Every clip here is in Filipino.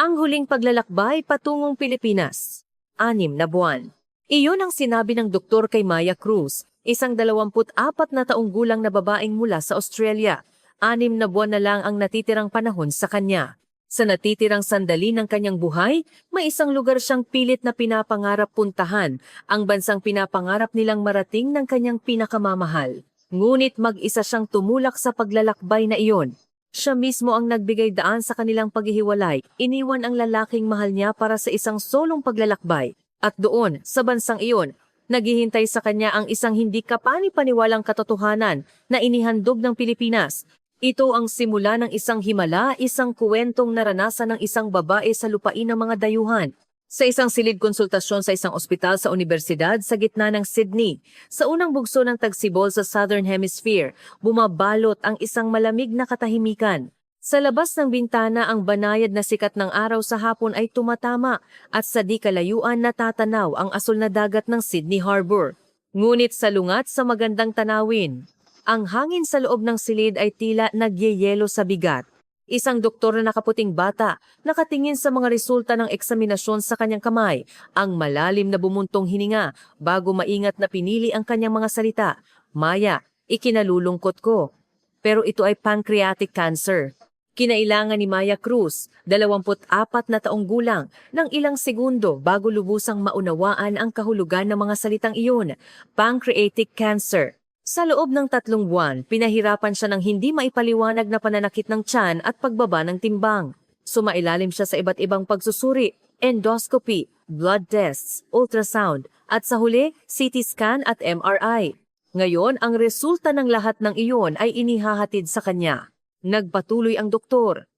Ang huling paglalakbay patungong Pilipinas. 6 na buwan. Iyon ang sinabi ng doktor kay Maya Cruz, isang 24 na taong gulang na babaeng mula sa Australia. 6 na buwan na lang ang natitirang panahon sa kanya. Sa natitirang sandali ng kanyang buhay, may isang lugar siyang pilit na pinapangarap puntahan, ang bansang pinapangarap nilang marating ng kanyang pinakamamahal. Ngunit mag-isa siyang tumulak sa paglalakbay na iyon. Siya mismo ang nagbigay daan sa kanilang paghihiwalay, iniwan ang lalaking mahal niya para sa isang solong paglalakbay. At doon, sa bansang iyon, naghihintay sa kanya ang isang hindi kapani-paniwalang katotohanan na inihandog ng Pilipinas. Ito ang simula ng isang himala, isang kuwentong naranasan ng isang babae sa lupain ng mga dayuhan. Sa isang silid konsultasyon sa isang ospital sa universidad sa gitna ng Sydney, sa unang bugso ng Tagsibol sa Southern Hemisphere, bumabalot ang isang malamig na katahimikan. Sa labas ng bintana, ang banayad na sikat ng araw sa hapon ay tumatama at sa di kalayuan natatanaw ang asul na dagat ng Sydney Harbor. Ngunit salungat sa magandang tanawin, ang hangin sa loob ng silid ay tila nagyeyelo sa bigat. Isang doktor na nakaputing bata, nakatingin sa mga resulta ng eksaminasyon sa kanyang kamay, ang malalim na bumuntong hininga bago maingat na pinili ang kanyang mga salita. Maya, ikinalulungkot ko. Pero ito ay pancreatic cancer. Kinailangan ni Maya Cruz, 24 na taong gulang, ng ilang segundo bago lubusang maunawaan ang kahulugan ng mga salitang iyon. Pancreatic cancer. Sa loob ng 3 buwan, pinahirapan siya ng hindi maipaliwanag na pananakit ng tiyan at pagbaba ng timbang. Sumailalim siya sa iba't ibang pagsusuri, endoscopy, blood tests, ultrasound, at sa huli, CT scan at MRI. Ngayon, ang resulta ng lahat ng iyon ay inihahatid sa kanya. Nagpatuloy ang doktor.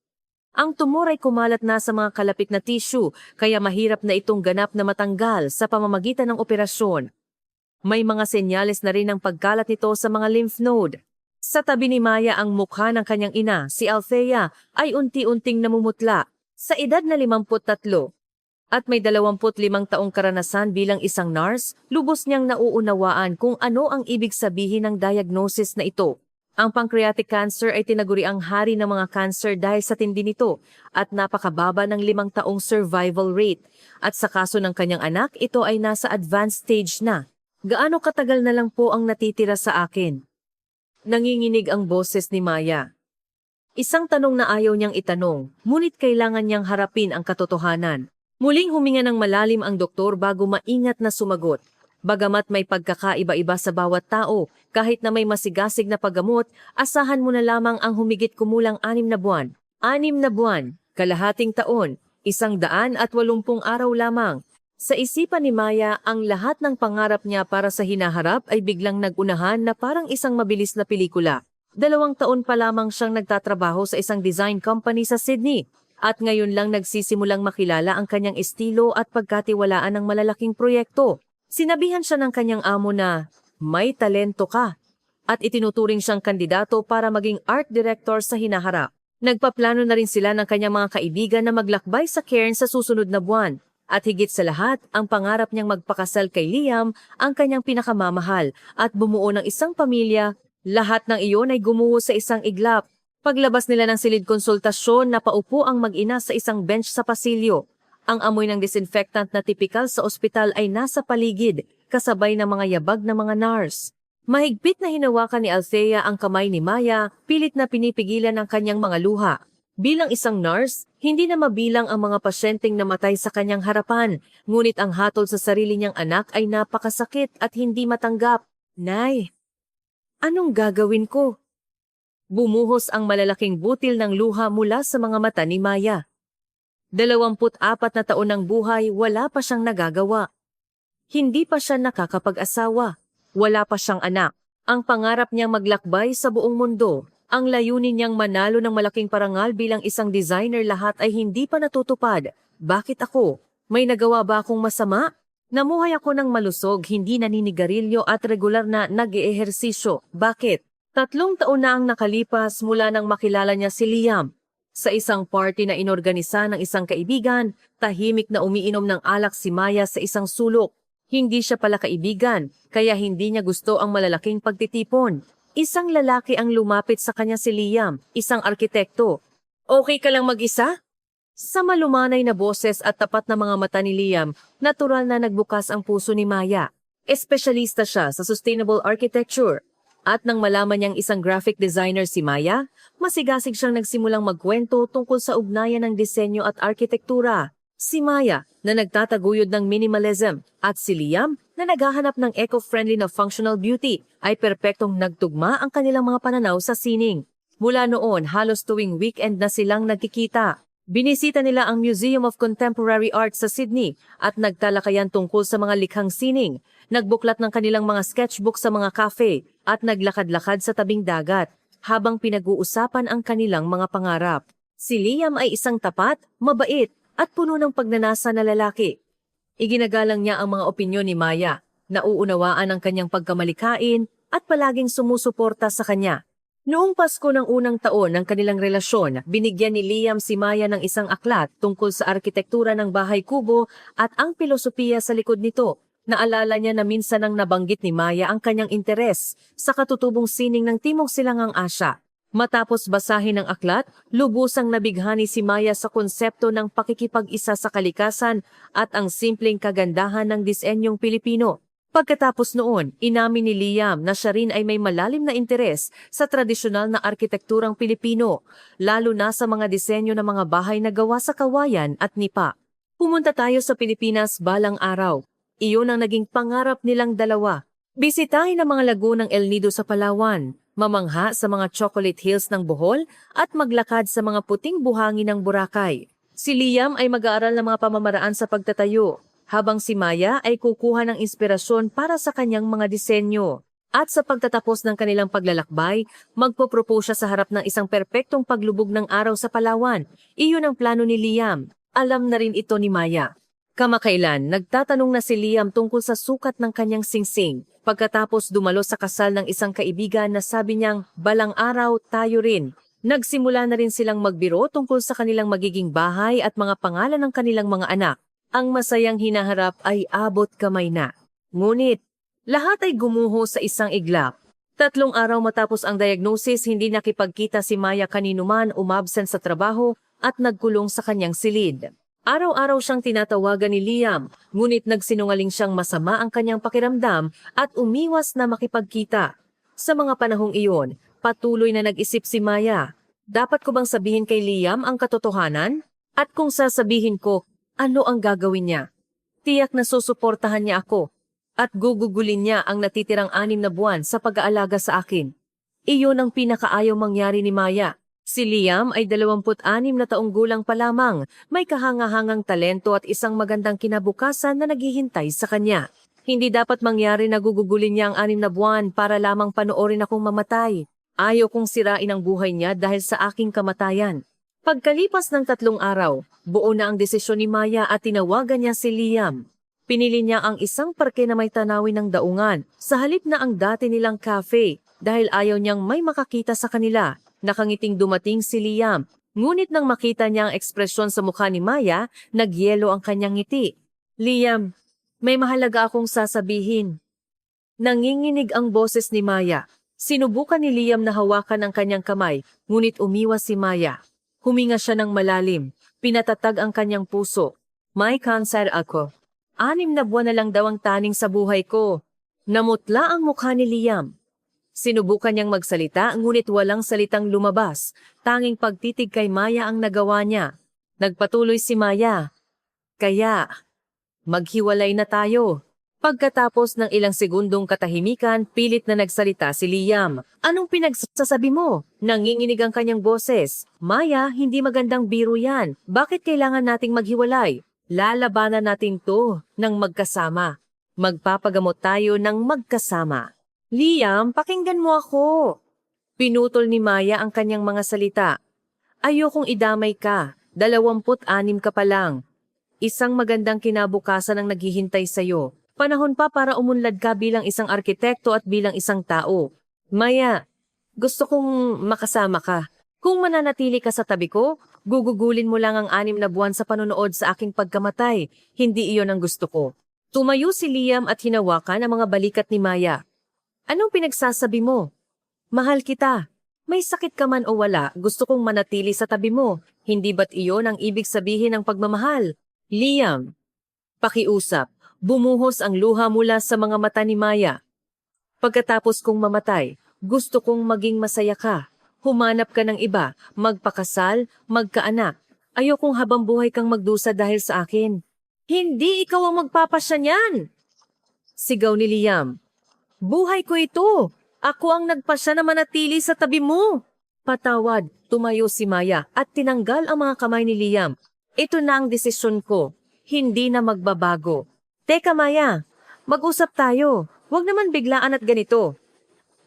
Ang tumor ay kumalat na sa mga kalapit na tissue, kaya mahirap na itong ganap na matanggal sa pamamagitan ng operasyon. May mga senyales na rin ang pagkalat nito sa mga lymph node. Sa tabi ni Maya ang mukha ng kanyang ina, si Althea, ay unti-unting namumutla. Sa edad na 53 at may 25 taong karanasan bilang isang nurse, lubos niyang nauunawaan kung ano ang ibig sabihin ng diagnosis na ito. Ang pancreatic cancer ay tinaguriang hari ng mga cancer dahil sa tindi nito at napakababa ng 5 taong survival rate. At sa kaso ng kanyang anak, ito ay nasa advanced stage na. Gaano katagal na lang po ang natitira sa akin? Nanginginig ang boses ni Maya. Isang tanong na ayaw niyang itanong, ngunit kailangan niyang harapin ang katotohanan. Muling huminga ng malalim ang doktor bago maingat na sumagot. Bagamat may pagkakaiba-iba sa bawat tao, kahit na may masigasig na paggamot, asahan mo na lamang ang humigit kumulang 6 na buwan. 6 na buwan, kalahating taon, 180 araw lamang. Sa isipan ni Maya, ang lahat ng pangarap niya para sa hinaharap ay biglang nagunahan na parang isang mabilis na pelikula. 2 taon pa lamang siyang nagtatrabaho sa isang design company sa Sydney at ngayon lang nagsisimulang makilala ang kanyang estilo at pagkatiwalaan ng malalaking proyekto. Sinabihan siya ng kanyang amo na, "May talento ka," at itinuturing siyang kandidato para maging art director sa hinaharap. Nagpaplano na rin sila ng kanyang mga kaibigan na maglakbay sa Cairns sa susunod na buwan. At higit sa lahat, ang pangarap niyang magpakasal kay Liam, ang kanyang pinakamamahal, at bumuo ng isang pamilya. Lahat ng iyon ay gumuho sa isang iglap. Paglabas nila ng silid konsultasyon, napaupo ang mag-ina sa isang bench sa pasilyo. Ang amoy ng disinfectant na tipikal sa ospital ay nasa paligid, kasabay ng mga yabag na mga nurse. Mahigpit na hinawakan ni Althea ang kamay ni Maya, pilit na pinipigilan ang kanyang mga luha. Bilang isang nurse, hindi na mabilang ang mga pasyenteng namatay sa kanyang harapan, ngunit ang hatol sa sarili niyang anak ay napakasakit at hindi matanggap. "Nay, anong gagawin ko?" Bumuhos ang malalaking butil ng luha mula sa mga mata ni Maya. 24 na taon ng buhay, wala pa siyang nagagawa. Hindi pa siya nakakapag-asawa. Wala pa siyang anak. Ang pangarap niyang maglakbay sa buong mundo, ang layunin niyang manalo ng malaking parangal bilang isang designer, lahat ay hindi pa natutupad. Bakit ako? May nagawa ba akong masama? Namuhay ako ng malusog, hindi naninigarilyo at regular na nag-eehersisyo. Bakit? 3 taon na ang nakalipas mula nang makilala niya si Liam. Sa isang party na inorganisa ng isang kaibigan, tahimik na umiinom ng alak si Maya sa isang sulok. Hindi siya pala kaibigan, kaya hindi niya gusto ang malalaking pagtitipon. Isang lalaki ang lumapit sa kanya, si Liam, isang arkitekto. "Okay ka lang mag-isa?" Sa malumanay na boses at tapat na mga mata ni Liam, natural na nagbukas ang puso ni Maya. Espesyalista siya sa sustainable architecture. At nang malaman niyang isang graphic designer si Maya, masigasig siyang nagsimulang magkwento tungkol sa ugnayan ng disenyo at arkitektura. Si Maya na nagtataguyod ng minimalism at si Liam na naghahanap ng eco-friendly na functional beauty ay perpektong nagtugma ang kanilang mga pananaw sa sining. Mula noon, halos tuwing weekend na silang nagkikita. Binisita nila ang Museum of Contemporary Art sa Sydney at nagtalakayan tungkol sa mga likhang sining, nagbuklat ng kanilang mga sketchbook sa mga cafe at naglakad-lakad sa tabing dagat habang pinag-uusapan ang kanilang mga pangarap. Si Liam ay isang tapat, mabait at puno ng pagnanasa na lalaki. Iginagalang niya ang mga opinyon ni Maya, nauunawaan ang kanyang pagkamalikain at palaging sumusuporta sa kanya. Noong Pasko ng unang taon ng kanilang relasyon, binigyan ni Liam si Maya ng isang aklat tungkol sa arkitektura ng bahay kubo at ang filosofiya sa likod nito. Naalala niya na minsan nang nabanggit ni Maya ang kanyang interes sa katutubong sining ng Timog Silangang Asya. Matapos basahin ang aklat, lubusang nabighani si Maya sa konsepto ng pakikipag-isa sa kalikasan at ang simpleng kagandahan ng disenyong Pilipino. Pagkatapos noon, inamin ni Liam na siya rin ay may malalim na interes sa tradisyonal na arkitekturang Pilipino, lalo na sa mga disenyo ng mga bahay na gawa sa kawayan at nipa. Pumunta tayo sa Pilipinas balang araw. Iyon ang naging pangarap nilang dalawa. Bisitahin ang mga lagunang El Nido sa Palawan, mamangha sa mga chocolate hills ng Bohol at maglakad sa mga puting buhangin ng Boracay. Si Liam ay mag-aaral ng mga pamamaraan sa pagtatayo, habang si Maya ay kukuha ng inspirasyon para sa kanyang mga disenyo. At sa pagtatapos ng kanilang paglalakbay, magpopropose siya sa harap ng isang perpektong paglubog ng araw sa Palawan. Iyon ang plano ni Liam. Alam na rin ito ni Maya. Kamakailan, nagtatanong na si Liam tungkol sa sukat ng kanyang singsing. Pagkatapos dumalo sa kasal ng isang kaibigan na sabi niyang, balang araw tayo rin. Nagsimula na rin silang magbiro tungkol sa kanilang magiging bahay at mga pangalan ng kanilang mga anak. Ang masayang hinaharap ay abot kamay na. Ngunit, lahat ay gumuho sa isang iglap. 3 araw matapos ang diagnosis, hindi nakipagkita si Maya kaninuman, umabsent sa trabaho at nagkulong sa kanyang silid. Araw-araw siyang tinatawagan ni Liam, ngunit nagsinungaling siyang masama ang kanyang pakiramdam at umiwas na makipagkita. Sa mga panahong iyon, patuloy na nag-isip si Maya. Dapat ko bang sabihin kay Liam ang katotohanan? At kung sasabihin ko, ano ang gagawin niya? Tiyak na susuportahan niya ako at gugugulin niya ang natitirang 6 na buwan sa pag-aalaga sa akin. Iyon ang pinakaayaw mangyari ni Maya. Si Liam ay 26 na taong gulang pa lamang, may kahangahangang talento at isang magandang kinabukasan na naghihintay sa kanya. Hindi dapat mangyari na gugugulin niya ang 6 na buwan para lamang panoorin akong mamatay. Ayaw kong sirain ang buhay niya dahil sa aking kamatayan. Pagkalipas ng 3 araw, buo na ang desisyon ni Maya at tinawagan niya si Liam. Pinili niya ang isang parke na may tanawin ng daungan sa halip na ang dati nilang cafe dahil ayaw niyang may makakita sa kanila. Nakangiting dumating si Liam, ngunit nang makita niya ang ekspresyon sa mukha ni Maya, nagyelo ang kanyang ngiti. Liam, may mahalaga akong sasabihin. Nanginginig ang boses ni Maya. Sinubukan ni Liam na hawakan ang kanyang kamay, ngunit umiwas si Maya. Huminga siya ng malalim, pinatatag ang kanyang puso. May cancer ako. 6 na buwan na lang daw ang taning sa buhay ko. Namutla ang mukha ni Liam. Sinubukan niyang magsalita, ngunit walang salitang lumabas. Tanging pagtitig kay Maya ang nagawa niya. Nagpatuloy si Maya. Kaya, maghiwalay na tayo. Pagkatapos ng ilang segundong katahimikan, pilit na nagsalita si Liam. Anong pinagsasabi mo? Nanginginig ang kanyang boses. Maya, hindi magandang biro yan. Bakit kailangan nating maghiwalay? Lalabanan natin to ng magkasama. Magpapagamot tayo ng magkasama. Liam, pakinggan mo ako. Pinutol ni Maya ang kanyang mga salita. Ayokong idamay ka. 26 ka pa lang. Isang magandang kinabukasan ang naghihintay sa'yo. Panahon pa para umunlad ka bilang isang arkitekto at bilang isang tao. Maya, gusto kong makasama ka. Kung mananatili ka sa tabi ko, gugugulin mo lang ang 6 na buwan sa panonood sa aking pagkamatay. Hindi iyon ang gusto ko. Tumayo si Liam at hinawakan ang mga balikat ni Maya. Anong pinagsasabi mo? Mahal kita. May sakit ka man o wala, gusto kong manatili sa tabi mo. Hindi ba't iyon ang ibig sabihin ng pagmamahal? Liam, pakiusap, bumuhos ang luha mula sa mga mata ni Maya. Pagkatapos kong mamatay, gusto kong maging masaya ka. Humanap ka ng iba, magpakasal, magkaanak. Ayokong habang buhay kang magdusa dahil sa akin. Hindi ikaw ang magpapasya niyan! Sigaw ni Liam. Buhay ko ito! Ako ang nagpasya na manatili sa tabi mo! Patawad, tumayo si Maya at tinanggal ang mga kamay ni Liam. Ito na ang desisyon ko. Hindi na magbabago. Teka Maya, mag-usap tayo. Huwag naman biglaan at ganito.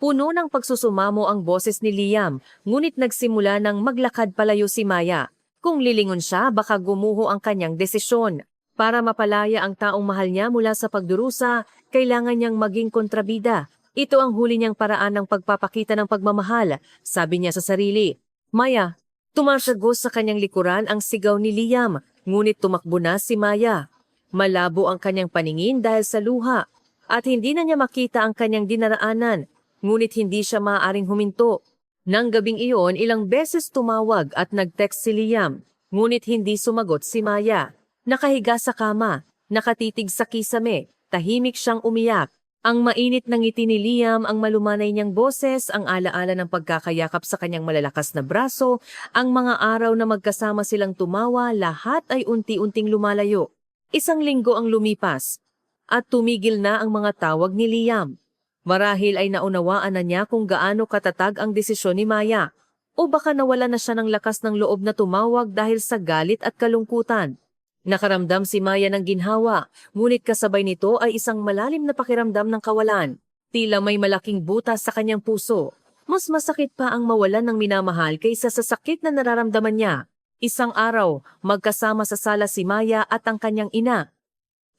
Puno ng pagsusumamo ang boses ni Liam, ngunit nagsimula ng maglakad palayo si Maya. Kung lilingon siya, baka gumuho ang kanyang desisyon. Para mapalaya ang taong mahal niya mula sa pagdurusa, kailangan niyang maging kontrabida. Ito ang huli niyang paraan ng pagpapakita ng pagmamahal, sabi niya sa sarili. Maya, tumasyagos sa kanyang likuran ang sigaw ni Liam, ngunit tumakbo na si Maya. Malabo ang kanyang paningin dahil sa luha, at hindi na niya makita ang kanyang dinaraanan, ngunit hindi siya maaaring huminto. Nang gabing iyon, ilang beses tumawag at nag-text si Liam, ngunit hindi sumagot si Maya. Nakahiga sa kama, nakatitig sa kisame, tahimik siyang umiyak. Ang mainit ng ngiti ni Liam, ang malumanay niyang boses, ang alaala ng pagkakayakap sa kanyang malalakas na braso, ang mga araw na magkasama silang tumawa, lahat ay unti-unting lumalayo. Isang linggo ang lumipas, at tumigil na ang mga tawag ni Liam. Marahil ay naunawaan na niya kung gaano katatag ang desisyon ni Maya, o baka nawala na siya ng lakas ng loob na tumawag dahil sa galit at kalungkutan. Nakaramdam si Maya ng ginhawa, ngunit kasabay nito ay isang malalim na pakiramdam ng kawalan. Tila may malaking butas sa kanyang puso. Mas masakit pa ang mawalan ng minamahal kaysa sa sakit na nararamdaman niya. Isang araw, magkasama sa sala si Maya at ang kanyang ina.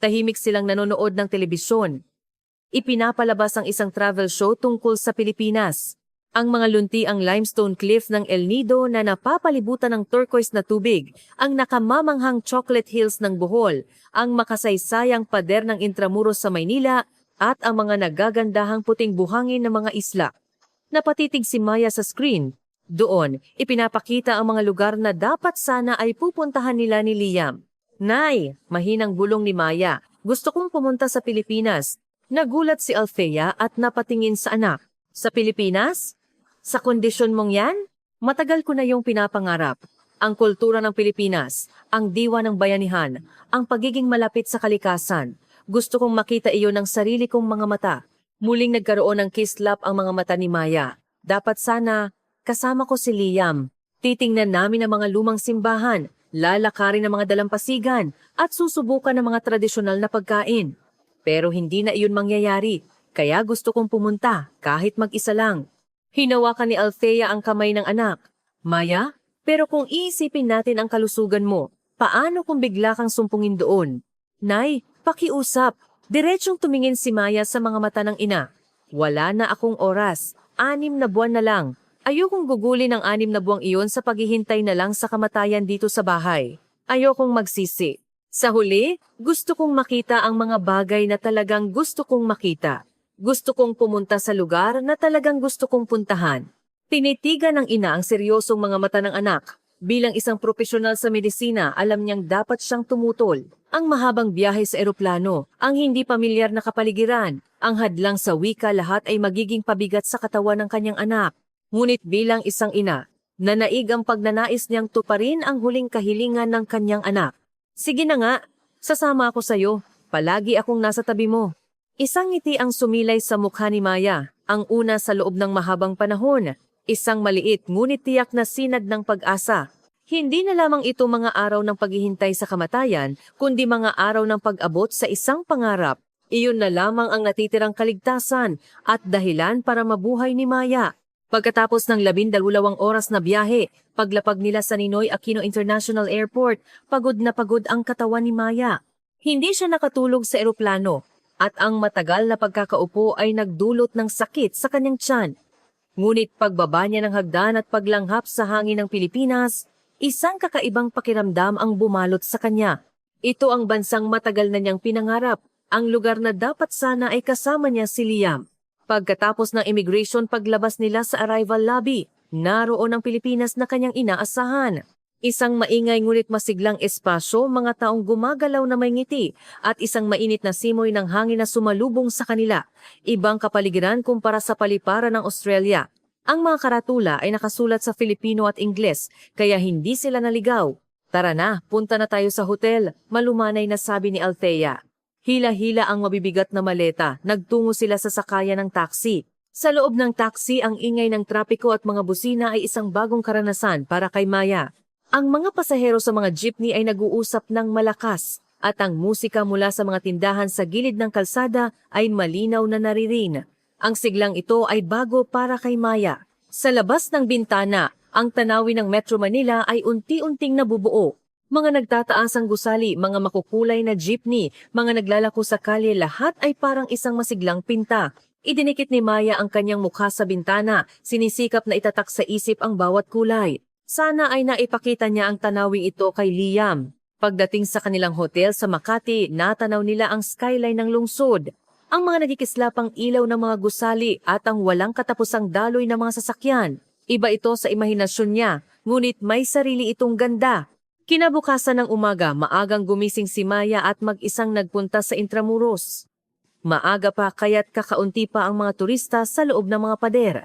Tahimik silang nanonood ng telebisyon. Ipinapalabas ang isang travel show tungkol sa Pilipinas. Ang mga lunti ang limestone cliff ng El Nido na napapalibutan ng turquoise na tubig, ang nakamamanghang chocolate hills ng Bohol, ang makasaysayang pader ng Intramuros sa Maynila, at ang mga nagagandahang puting buhangin ng mga isla. Napatitig si Maya sa screen. Doon, ipinapakita ang mga lugar na dapat sana ay pupuntahan nila ni Liam. Nay, mahinang bulong ni Maya, gusto kong pumunta sa Pilipinas. Nagulat si Althea at napatingin sa anak. Sa Pilipinas? Sa kondisyon mong yan? Matagal ko na yung pinapangarap. Ang kultura ng Pilipinas, ang diwa ng bayanihan, ang pagiging malapit sa kalikasan. Gusto kong makita iyon ng sarili kong mga mata. Muling nagkaroon ng kislap ang mga mata ni Maya. Dapat sana, kasama ko si Liam. Titingnan namin ang mga lumang simbahan, lalakarin ang mga dalampasigan, at susubukan ng mga tradisyonal na pagkain. Pero hindi na iyon mangyayari, kaya gusto kong pumunta kahit mag-isa lang. Hinawakan ni Althea ang kamay ng anak. Maya, pero kung iisipin natin ang kalusugan mo, paano kung bigla kang sumpungin doon? Nay, pakiusap. Diretsong tumingin si Maya sa mga mata ng ina. Wala na akong oras. 6 na buwan na lang. Ayokong gugulin ang 6 na buwang iyon sa paghihintay na lang sa kamatayan dito sa bahay. Ayokong magsisi. Sa huli, gusto kong makita ang mga bagay na talagang gusto kong makita. Gusto kong pumunta sa lugar na talagang gusto kong puntahan. Tinitigan ng ina ang seryosong mga mata ng anak. Bilang isang profesional sa medisina, alam niyang dapat siyang tumutol. Ang mahabang biyahe sa eroplano, ang hindi pamilyar na kapaligiran, ang hadlang sa wika, lahat ay magiging pabigat sa katawan ng kanyang anak. Ngunit bilang isang ina, nanaig ang pagnanais niyang tuparin ang huling kahilingan ng kanyang anak. Sige na nga, sasama ako sa'yo. Palagi akong nasa tabi mo. Isang ngiti ang sumilay sa mukha ni Maya, ang una sa loob ng mahabang panahon. Isang maliit ngunit tiyak na sinag ng pag-asa. Hindi na lamang ito mga araw ng paghihintay sa kamatayan, kundi mga araw ng pag-abot sa isang pangarap. Iyon na lamang ang natitirang kaligtasan at dahilan para mabuhay ni Maya. Pagkatapos ng 12 oras na biyahe, paglapag nila sa Ninoy Aquino International Airport, pagod na pagod ang katawan ni Maya. Hindi siya nakatulog sa eroplano, at ang matagal na pagkakaupo ay nagdulot ng sakit sa kanyang tiyan. Ngunit pagbaba niya ng hagdan at paglanghap sa hangin ng Pilipinas, isang kakaibang pakiramdam ang bumalot sa kanya. Ito ang bansang matagal na niyang pinangarap, ang lugar na dapat sana ay kasama niya si Liam. Pagkatapos ng immigration paglabas nila sa arrival lobby, naroon ang Pilipinas na kanyang inaasahan. Isang maingay ngunit masiglang espasyo, mga taong gumagalaw na may ngiti, at isang mainit na simoy ng hangin na sumalubong sa kanila. Ibang kapaligiran kumpara sa paliparan ng Australia. Ang mga karatula ay nakasulat sa Filipino at Ingles, kaya hindi sila naligaw. Tara na, punta na tayo sa hotel, malumanay na sabi ni Althea. Hila-hila ang mabibigat na maleta, nagtungo sila sa sakayan ng taxi. Sa loob ng taxi, ang ingay ng trapiko at mga busina ay isang bagong karanasan para kay Maya. Ang mga pasahero sa mga jeepney ay nag-uusap ng malakas at ang musika mula sa mga tindahan sa gilid ng kalsada ay malinaw na naririnig. Ang siglang ito ay bago para kay Maya. Sa labas ng bintana, ang tanawin ng Metro Manila ay unti-unting nabubuo. Mga nagtataasang gusali, mga makukulay na jeepney, mga naglalako sa kalye, lahat ay parang isang masiglang pinta. Idinikit ni Maya ang kanyang mukha sa bintana, sinisikap na itatak sa isip ang bawat kulay. Sana ay naipakita niya ang tanawing ito kay Liam. Pagdating sa kanilang hotel sa Makati, natanaw nila ang skyline ng lungsod. Ang mga nagikislapang ilaw ng mga gusali at ang walang katapusang daloy ng mga sasakyan. Iba ito sa imahinasyon niya, ngunit may sarili itong ganda. Kinabukasan ng umaga, maagang gumising si Maya at mag-isang nagpunta sa Intramuros. Maaga pa kaya't kakaunti pa ang mga turista sa loob ng mga pader.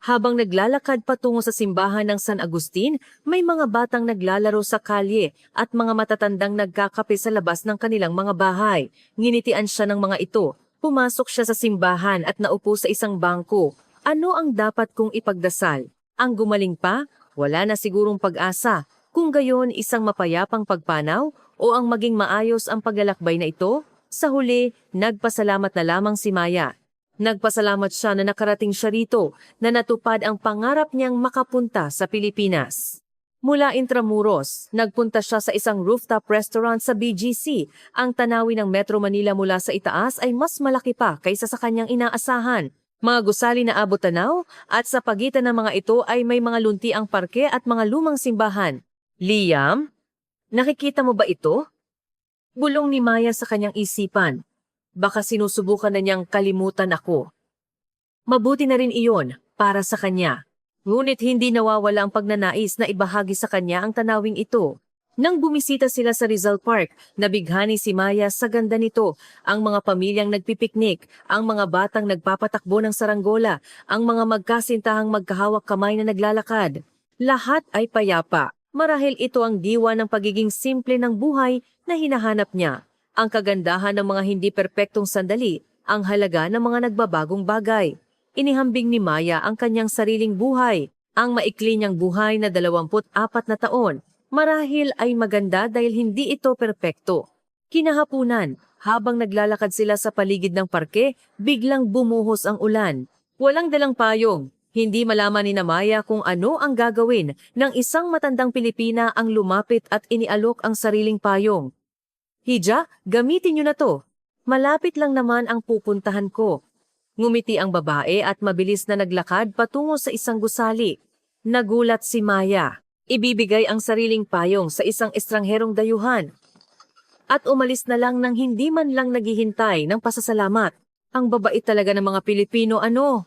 Habang naglalakad patungo sa simbahan ng San Agustin, may mga batang naglalaro sa kalye at mga matatandang nagkakape sa labas ng kanilang mga bahay. Nginitian siya ng mga ito. Pumasok siya sa simbahan at naupo sa isang bangko. Ano ang dapat kong ipagdasal? Ang gumaling pa? Wala na sigurong pag-asa. Kung gayon, isang mapayapang pagpanaw o ang maging maayos ang paglalakbay na ito? Sa huli, nagpasalamat na lamang si Maya. Nagpasalamat siya na nakarating siya rito, na natupad ang pangarap niyang makapunta sa Pilipinas. Mula Intramuros, nagpunta siya sa isang rooftop restaurant sa BGC. Ang tanawin ng Metro Manila mula sa itaas ay mas malaki pa kaysa sa kanyang inaasahan. Mga gusali na abot-tanaw at sa pagitan ng mga ito ay may mga lunti ang parke at mga lumang simbahan. Liam, nakikita mo ba ito? Bulong ni Maya sa kanyang isipan. Baka sinusubukan na niyang kalimutan ako. Mabuti na rin iyon para sa kanya. Ngunit hindi nawawala ang pagnanais na ibahagi sa kanya ang tanawing ito. Nang bumisita sila sa Rizal Park, nabighani si Maya sa ganda nito. Ang mga pamilyang nagpipiknik, ang mga batang nagpapatakbo ng saranggola, ang mga magkasintahang magkahawak kamay na naglalakad. Lahat ay payapa. Marahil ito ang diwa ng pagiging simple ng buhay na hinahanap niya. Ang kagandahan ng mga hindi perpektong sandali, ang halaga ng mga nagbabagong bagay. Inihambing ni Maya ang kanyang sariling buhay, ang maikli niyang buhay na 24 na taon. Marahil ay maganda dahil hindi ito perpekto. Kinahapunan, habang naglalakad sila sa paligid ng parke, biglang bumuhos ang ulan. Walang dalang payong. Hindi malaman ni Maya kung ano ang gagawin ng isang matandang Pilipina ang lumapit at inialok ang sariling payong. Hija, gamitin niyo na to. Malapit lang naman ang pupuntahan ko. Ngumiti ang babae at mabilis na naglakad patungo sa isang gusali. Nagulat si Maya. Ibibigay ang sariling payong sa isang estrangherong dayuhan. At umalis na lang nang hindi man lang naghihintay ng pasasalamat. Ang babait talaga ng mga Pilipino ano?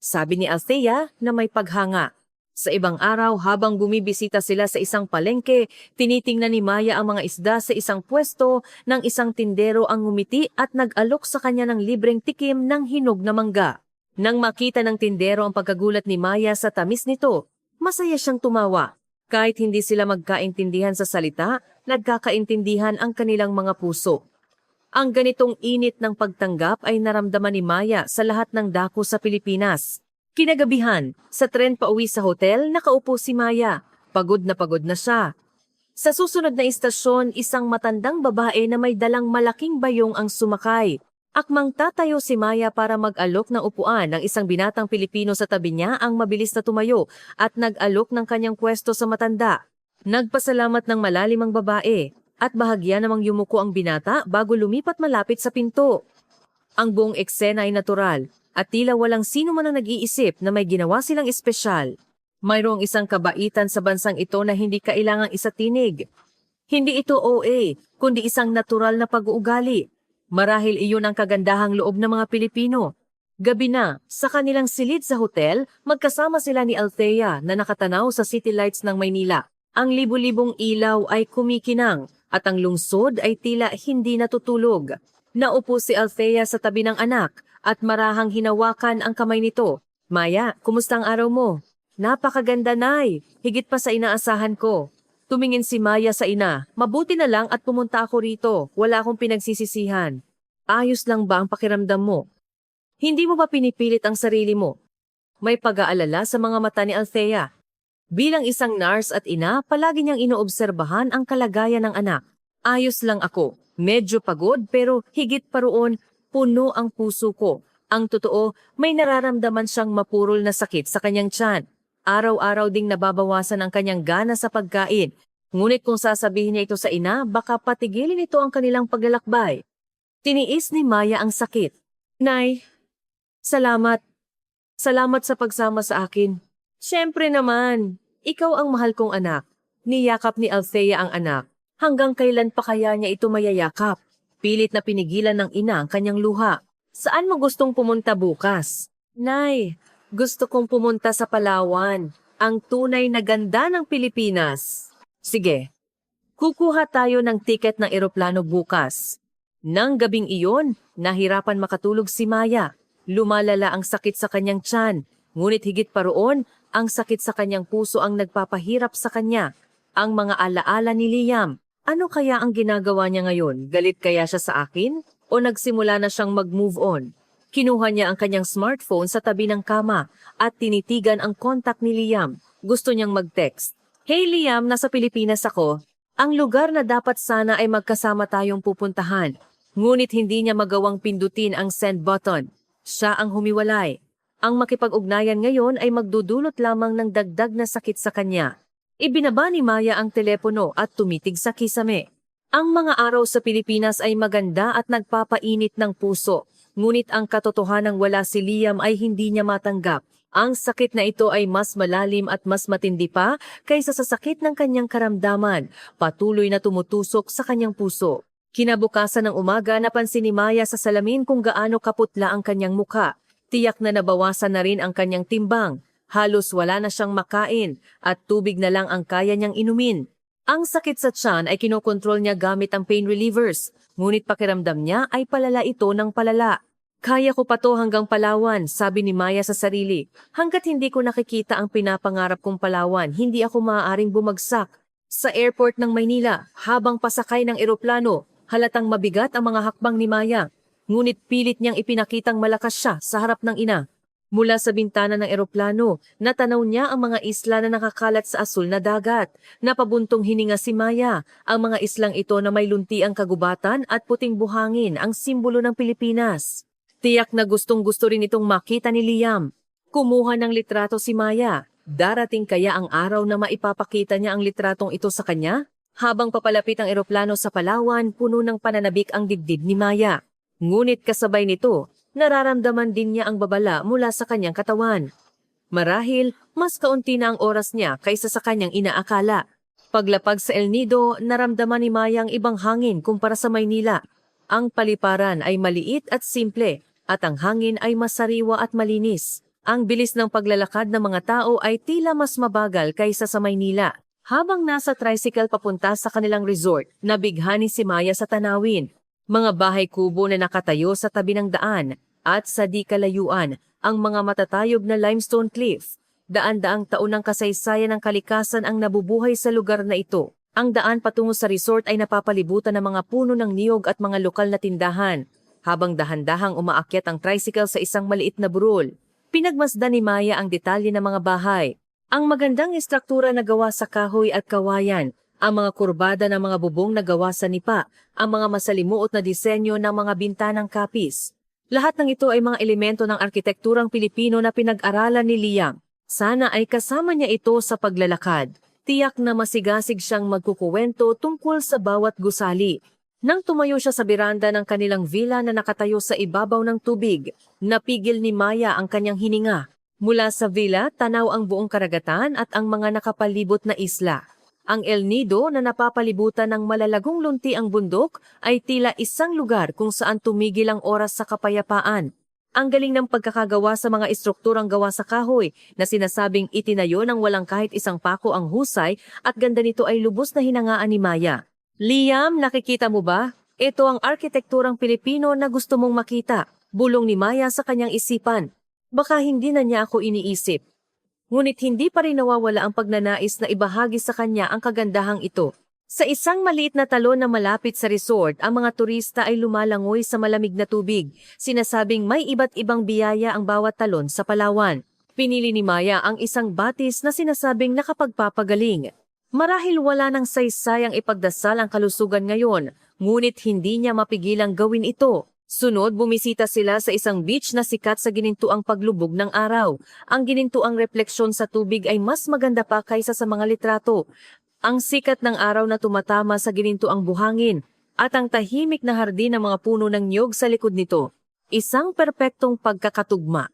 Sabi ni Althea na may paghanga. Sa ibang araw, habang bumibisita sila sa isang palengke, tinitingnan ni Maya ang mga isda sa isang pwesto ng isang tindero ang ngumiti at nag-alok sa kanya ng libreng tikim ng hinog na mangga. Nang makita ng tindero ang pagkagulat ni Maya sa tamis nito, masaya siyang tumawa. Kahit hindi sila magkaintindihan sa salita, nagkakaintindihan ang kanilang mga puso. Ang ganitong init ng pagtanggap ay naramdaman ni Maya sa lahat ng dako sa Pilipinas. Kinagabihan, sa tren pauwi sa hotel, nakaupo si Maya. Pagod na siya. Sa susunod na istasyon, isang matandang babae na may dalang malaking bayong ang sumakay. Akmang tatayo si Maya para mag-alok ng upuan ng isang binatang Pilipino sa tabi niya ang mabilis na tumayo at nag-alok ng kanyang pwesto sa matanda. Nagpasalamat ng malalim ang babae at bahagya namang yumuko ang binata bago lumipat malapit sa pinto. Ang buong eksena ay natural. At tila walang sino man ang nag-iisip na may ginawa silang espesyal. Mayroong isang kabaitan sa bansang ito na hindi kailangang isatinig. Hindi ito OA, kundi isang natural na pag-uugali. Marahil iyon ang kagandahang loob ng mga Pilipino. Gabi na, sa kanilang silid sa hotel, magkasama sila ni Althea na nakatanaw sa city lights ng Maynila. Ang libu-libong ilaw ay kumikinang at ang lungsod ay tila hindi natutulog. Naupo si Althea sa tabi ng anak at marahang hinawakan ang kamay nito. Maya, kumusta ang araw mo? Napakaganda, Nay. Higit pa sa inaasahan ko. Tumingin si Maya sa ina. Mabuti na lang at pumunta ako rito. Wala akong pinagsisisihan. Ayos lang ba ang pakiramdam mo? Hindi mo ba pinipilit ang sarili mo? May pag-aalala sa mga mata ni Althea. Bilang isang nurse at ina, palagi niyang inoobserbahan ang kalagayan ng anak. Ayos lang ako. Medyo pagod pero higit pa roon, puno ang puso ko. Ang totoo, may nararamdaman siyang mapurol na sakit sa kanyang tiyan. Araw-araw ding nababawasan ang kanyang gana sa pagkain. Ngunit kung sasabihin niya ito sa ina, baka patigilin ito ang kanilang paglalakbay. Tiniis ni Maya ang sakit. Nay, salamat. Salamat sa pagsama sa akin. Siyempre naman, ikaw ang mahal kong anak. Niyakap ni Althea ang anak. Hanggang kailan pa kaya niya ito mayayakap? Pilit na pinigilan ng ina ang kanyang luha. Saan mo gustong pumunta bukas? Nay, gusto kong pumunta sa Palawan, ang tunay na ganda ng Pilipinas. Sige, kukuha tayo ng tiket ng eroplano bukas. Nang gabing iyon, nahirapan makatulog si Maya. Lumalala ang sakit sa kanyang tiyan, ngunit higit pa roon, ang sakit sa kanyang puso ang nagpapahirap sa kanya. Ang mga alaala ni Liam, ano kaya ang ginagawa niya ngayon? Galit kaya siya sa akin? O nagsimula na siyang mag-move on? Kinuha niya ang kanyang smartphone sa tabi ng kama at tinitigan ang kontak ni Liam. Gusto niyang mag-text. Hey Liam, nasa Pilipinas ako. Ang lugar na dapat sana ay magkasama tayong pupuntahan. Ngunit hindi niya magawang pindutin ang send button. Siya ang humiwalay. Ang makipag-ugnayan ngayon ay magdudulot lamang ng dagdag na sakit sa kanya. Ibinaba ni Maya ang telepono at tumitig sa kisame. Ang mga araw sa Pilipinas ay maganda at nagpapainit ng puso. Ngunit ang katotohanang wala si Liam ay hindi niya matanggap. Ang sakit na ito ay mas malalim at mas matindi pa kaysa sa sakit ng kanyang karamdaman. Patuloy na tumutusok sa kanyang puso. Kinabukasan ng umaga, napansin ni Maya sa salamin kung gaano kaputla ang kanyang mukha. Tiyak na nabawasan na rin ang kanyang timbang. Halos wala na siyang makain at tubig na lang ang kaya niyang inumin. Ang sakit sa tiyan ay kinokontrol niya gamit ang pain relievers, ngunit pakiramdam niya ay palala ito ng palala. Kaya ko pa to hanggang Palawan, sabi ni Maya sa sarili. Hanggat hindi ko nakikita ang pinapangarap kong Palawan, hindi ako maaaring bumagsak. Sa airport ng Maynila, habang pasakay ng eroplano, halatang mabigat ang mga hakbang ni Maya. Ngunit pilit niyang ipinakitang malakas siya sa harap ng ina. Mula sa bintana ng eroplano, natanaw niya ang mga isla na nakakalat sa asul na dagat. Napabuntong hininga si Maya. Ang mga islang ito na may luntiang kagubatan at puting buhangin ang simbolo ng Pilipinas. Tiyak na gustong-gusto rin itong makita ni Liam. Kumuha ng litrato si Maya. Darating kaya ang araw na maipapakita niya ang litratong ito sa kanya? Habang papalapit ang eroplano sa Palawan, puno ng pananabik ang dibdib ni Maya. Ngunit kasabay nito, nararamdaman din niya ang babala mula sa kanyang katawan. Marahil, mas kaunti na ang oras niya kaysa sa kanyang inaakala. Paglapag sa El Nido, naramdaman ni Maya ang ibang hangin kumpara sa Maynila. Ang paliparan ay maliit at simple, at ang hangin ay masariwa at malinis. Ang bilis ng paglalakad ng mga tao ay tila mas mabagal kaysa sa Maynila. Habang nasa tricycle papunta sa kanilang resort, nabighani si Maya sa tanawin. Mga bahay kubo na nakatayo sa tabi ng daan at sa di kalayuan ang mga matatayog na limestone cliff. Daan-daang taon ng kasaysayan ng kalikasan ang nabubuhay sa lugar na ito. Ang daan patungo sa resort ay napapalibutan ng mga puno ng niyog at mga lokal na tindahan. Habang dahan-dahang umaakyat ang tricycle sa isang maliit na burol, pinagmasdan ni Maya ang detalye ng mga bahay. Ang magandang estruktura na gawa sa kahoy at kawayan, ang mga kurbada ng mga bubong na gawa sa nipa, ang mga masalimuot na disenyo ng mga bintanang kapis. Lahat ng ito ay mga elemento ng arkitekturang Pilipino na pinag-aralan ni Liam. Sana ay kasama niya ito sa paglalakad. Tiyak na masigasig siyang magkukuwento tungkol sa bawat gusali. Nang tumayo siya sa beranda ng kanilang villa na nakatayo sa ibabaw ng tubig, napigil ni Maya ang kanyang hininga. Mula sa villa, tanaw ang buong karagatan at ang mga nakapalibot na isla. Ang El Nido na napapalibutan ng malalagong lunti ang bundok ay tila isang lugar kung saan tumigil ang oras sa kapayapaan. Ang galing ng pagkakagawa sa mga estrukturang gawa sa kahoy na sinasabing itinayo ng walang kahit isang pako ang husay at ganda nito ay lubos na hinangaan ni Maya. Liam, nakikita mo ba? Ito ang arkitekturang Pilipino na gusto mong makita. Bulong ni Maya sa kanyang isipan. Baka hindi na niya ako iniisip. Ngunit hindi pa rin nawawala ang pagnanais na ibahagi sa kanya ang kagandahang ito. Sa isang maliit na talon na malapit sa resort, ang mga turista ay lumalangoy sa malamig na tubig. Sinasabing may iba't ibang biyaya ang bawat talon sa Palawan. Pinili ni Maya ang isang batis na sinasabing nakapagpapagaling. Marahil wala nang saysay ang ipagdasal ang kalusugan ngayon, ngunit hindi niya mapigilang gawin ito. Sunod, bumisita sila sa isang beach na sikat sa ginintuang paglubog ng araw. Ang ginintuang refleksyon sa tubig ay mas maganda pa kaysa sa mga litrato. Ang sikat ng araw na tumatama sa ginintuang buhangin at ang tahimik na hardin ng mga puno ng niyog sa likod nito. Isang perpektong pagkakatugma.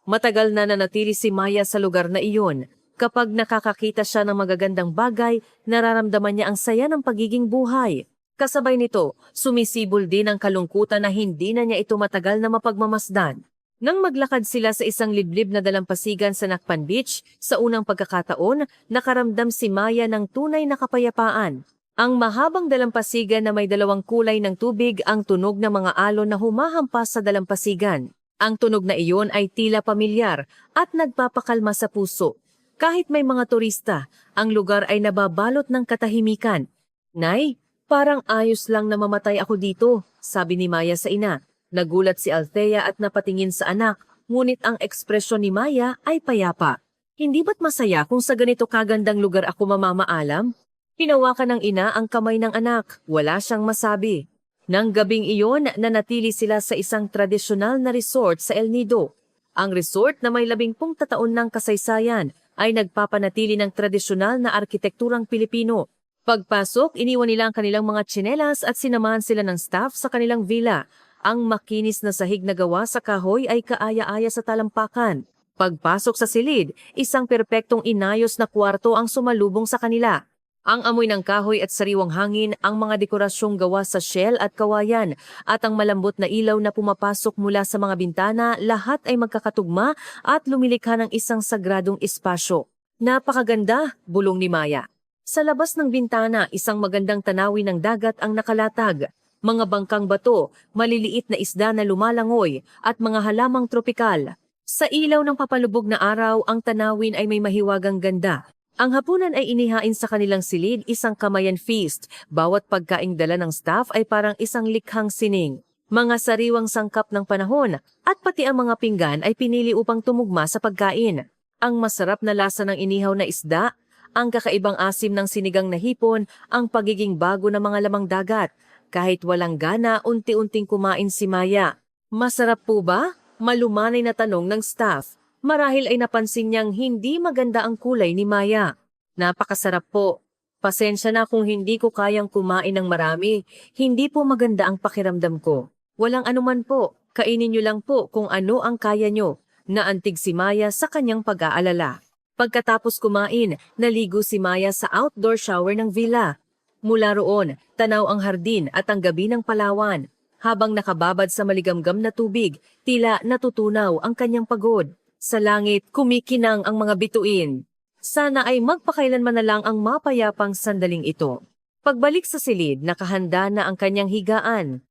Matagal na nanatili si Maya sa lugar na iyon. Kapag nakakakita siya ng magagandang bagay, nararamdaman niya ang saya ng pagiging buhay. Kasabay nito, sumisibol din ang kalungkutan na hindi na niya ito matagal na mapagmamasdan. Nang maglakad sila sa isang liblib na dalampasigan sa Nakpan Beach, sa unang pagkakataon, nakaramdam si Maya ng tunay na kapayapaan. Ang mahabang dalampasigan na may dalawang kulay ng tubig ang tunog ng mga alon na humahampas sa dalampasigan. Ang tunog na iyon ay tila pamilyar at nagpapakalma sa puso. Kahit may mga turista, ang lugar ay nababalot ng katahimikan. Nay, parang ayos lang na mamatay ako dito, sabi ni Maya sa ina. Nagulat si Althea at napatingin sa anak, ngunit ang ekspresyon ni Maya ay payapa. Hindi ba't masaya kung sa ganito kagandang lugar ako mamamaalam? Hinawakan ng ina ang kamay ng anak, wala siyang masabi. Nang gabing iyon, nanatili sila sa isang tradisyonal na resort sa El Nido. Ang resort na may 10 taon ng kasaysayan ay nagpapanatili ng tradisyonal na arkitekturang Pilipino. Pagpasok, iniwan nila ang kanilang mga tsinelas at sinamahan sila ng staff sa kanilang villa. Ang makinis na sahig na gawa sa kahoy ay kaaya-aya sa talampakan. Pagpasok sa silid, isang perpektong inayos na kwarto ang sumalubong sa kanila. Ang amoy ng kahoy at sariwang hangin, ang mga dekorasyong gawa sa shell at kawayan, at ang malambot na ilaw na pumapasok mula sa mga bintana, lahat ay magkakatugma at lumilikha ng isang sagradong espasyo. Napakaganda, bulong ni Maya. Sa labas ng bintana, isang magandang tanawin ng dagat ang nakalatag. Mga bangkang bato, maliliit na isda na lumalangoy, at mga halamang tropikal. Sa ilaw ng papalubog na araw, ang tanawin ay may mahiwagang ganda. Ang hapunan ay inihain sa kanilang silid isang kamayan feast. Bawat pagkaing dala ng staff ay parang isang likhang sining. Mga sariwang sangkap ng panahon, at pati ang mga pinggan ay pinili upang tumugma sa pagkain. Ang masarap na lasa ng inihaw na isda, ang kakaibang asim ng sinigang na hipon, ang pagiging bago ng mga lamang dagat. Kahit walang gana, unti-unting kumain si Maya. Masarap po ba? Malumanay na tanong ng staff. Marahil ay napansin niyang hindi maganda ang kulay ni Maya. Napakasarap po. Pasensya na kung hindi ko kayang kumain ng marami. Hindi po maganda ang pakiramdam ko. Walang anuman po. Kainin niyo lang po kung ano ang kaya niyo. Naantig si Maya sa kanyang pag-aalala. Pagkatapos kumain, naligo si Maya sa outdoor shower ng villa. Mula roon, tanaw ang hardin at ang gabi ng Palawan. Habang nakababad sa maligamgam na tubig, tila natutunaw ang kanyang pagod. Sa langit, kumikinang ang mga bituin. Sana ay magpakailanman na lang ang mapayapang sandaling ito. Pagbalik sa silid, nakahanda na ang kanyang higaan.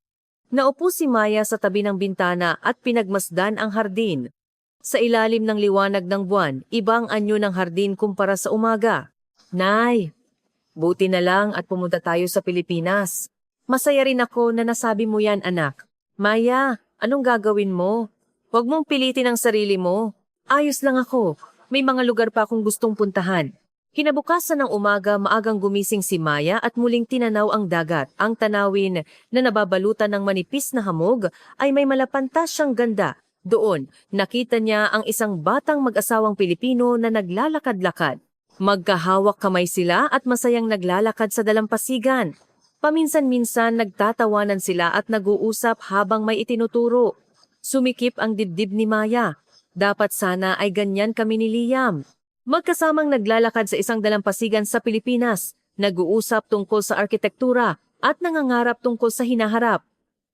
Naupo si Maya sa tabi ng bintana at pinagmasdan ang hardin. Sa ilalim ng liwanag ng buwan, ibang anyo ng hardin kumpara sa umaga. Nay, buti na lang at pumunta tayo sa Pilipinas. Masaya rin ako na nasabi mo yan, anak. Maya, anong gagawin mo? Huwag mong pilitin ang sarili mo. Ayos lang ako. May mga lugar pa akong gustong puntahan. Kinabukasan ng umaga, maagang gumising si Maya at muling tinanaw ang dagat. Ang tanawin na nababalutan ng manipis na hamog ay may malapantas siyang ganda. Doon, nakita niya ang isang batang mag-asawang Pilipino na naglalakad-lakad. Magkahawak kamay sila at masayang naglalakad sa dalampasigan. Paminsan-minsan nagtatawanan sila at nag-uusap habang may itinuturo. Sumikip ang dibdib ni Maya. Dapat sana ay ganyan kami ni Liam. Magkasamang naglalakad sa isang dalampasigan sa Pilipinas, nag-uusap tungkol sa arkitektura at nangangarap tungkol sa hinaharap.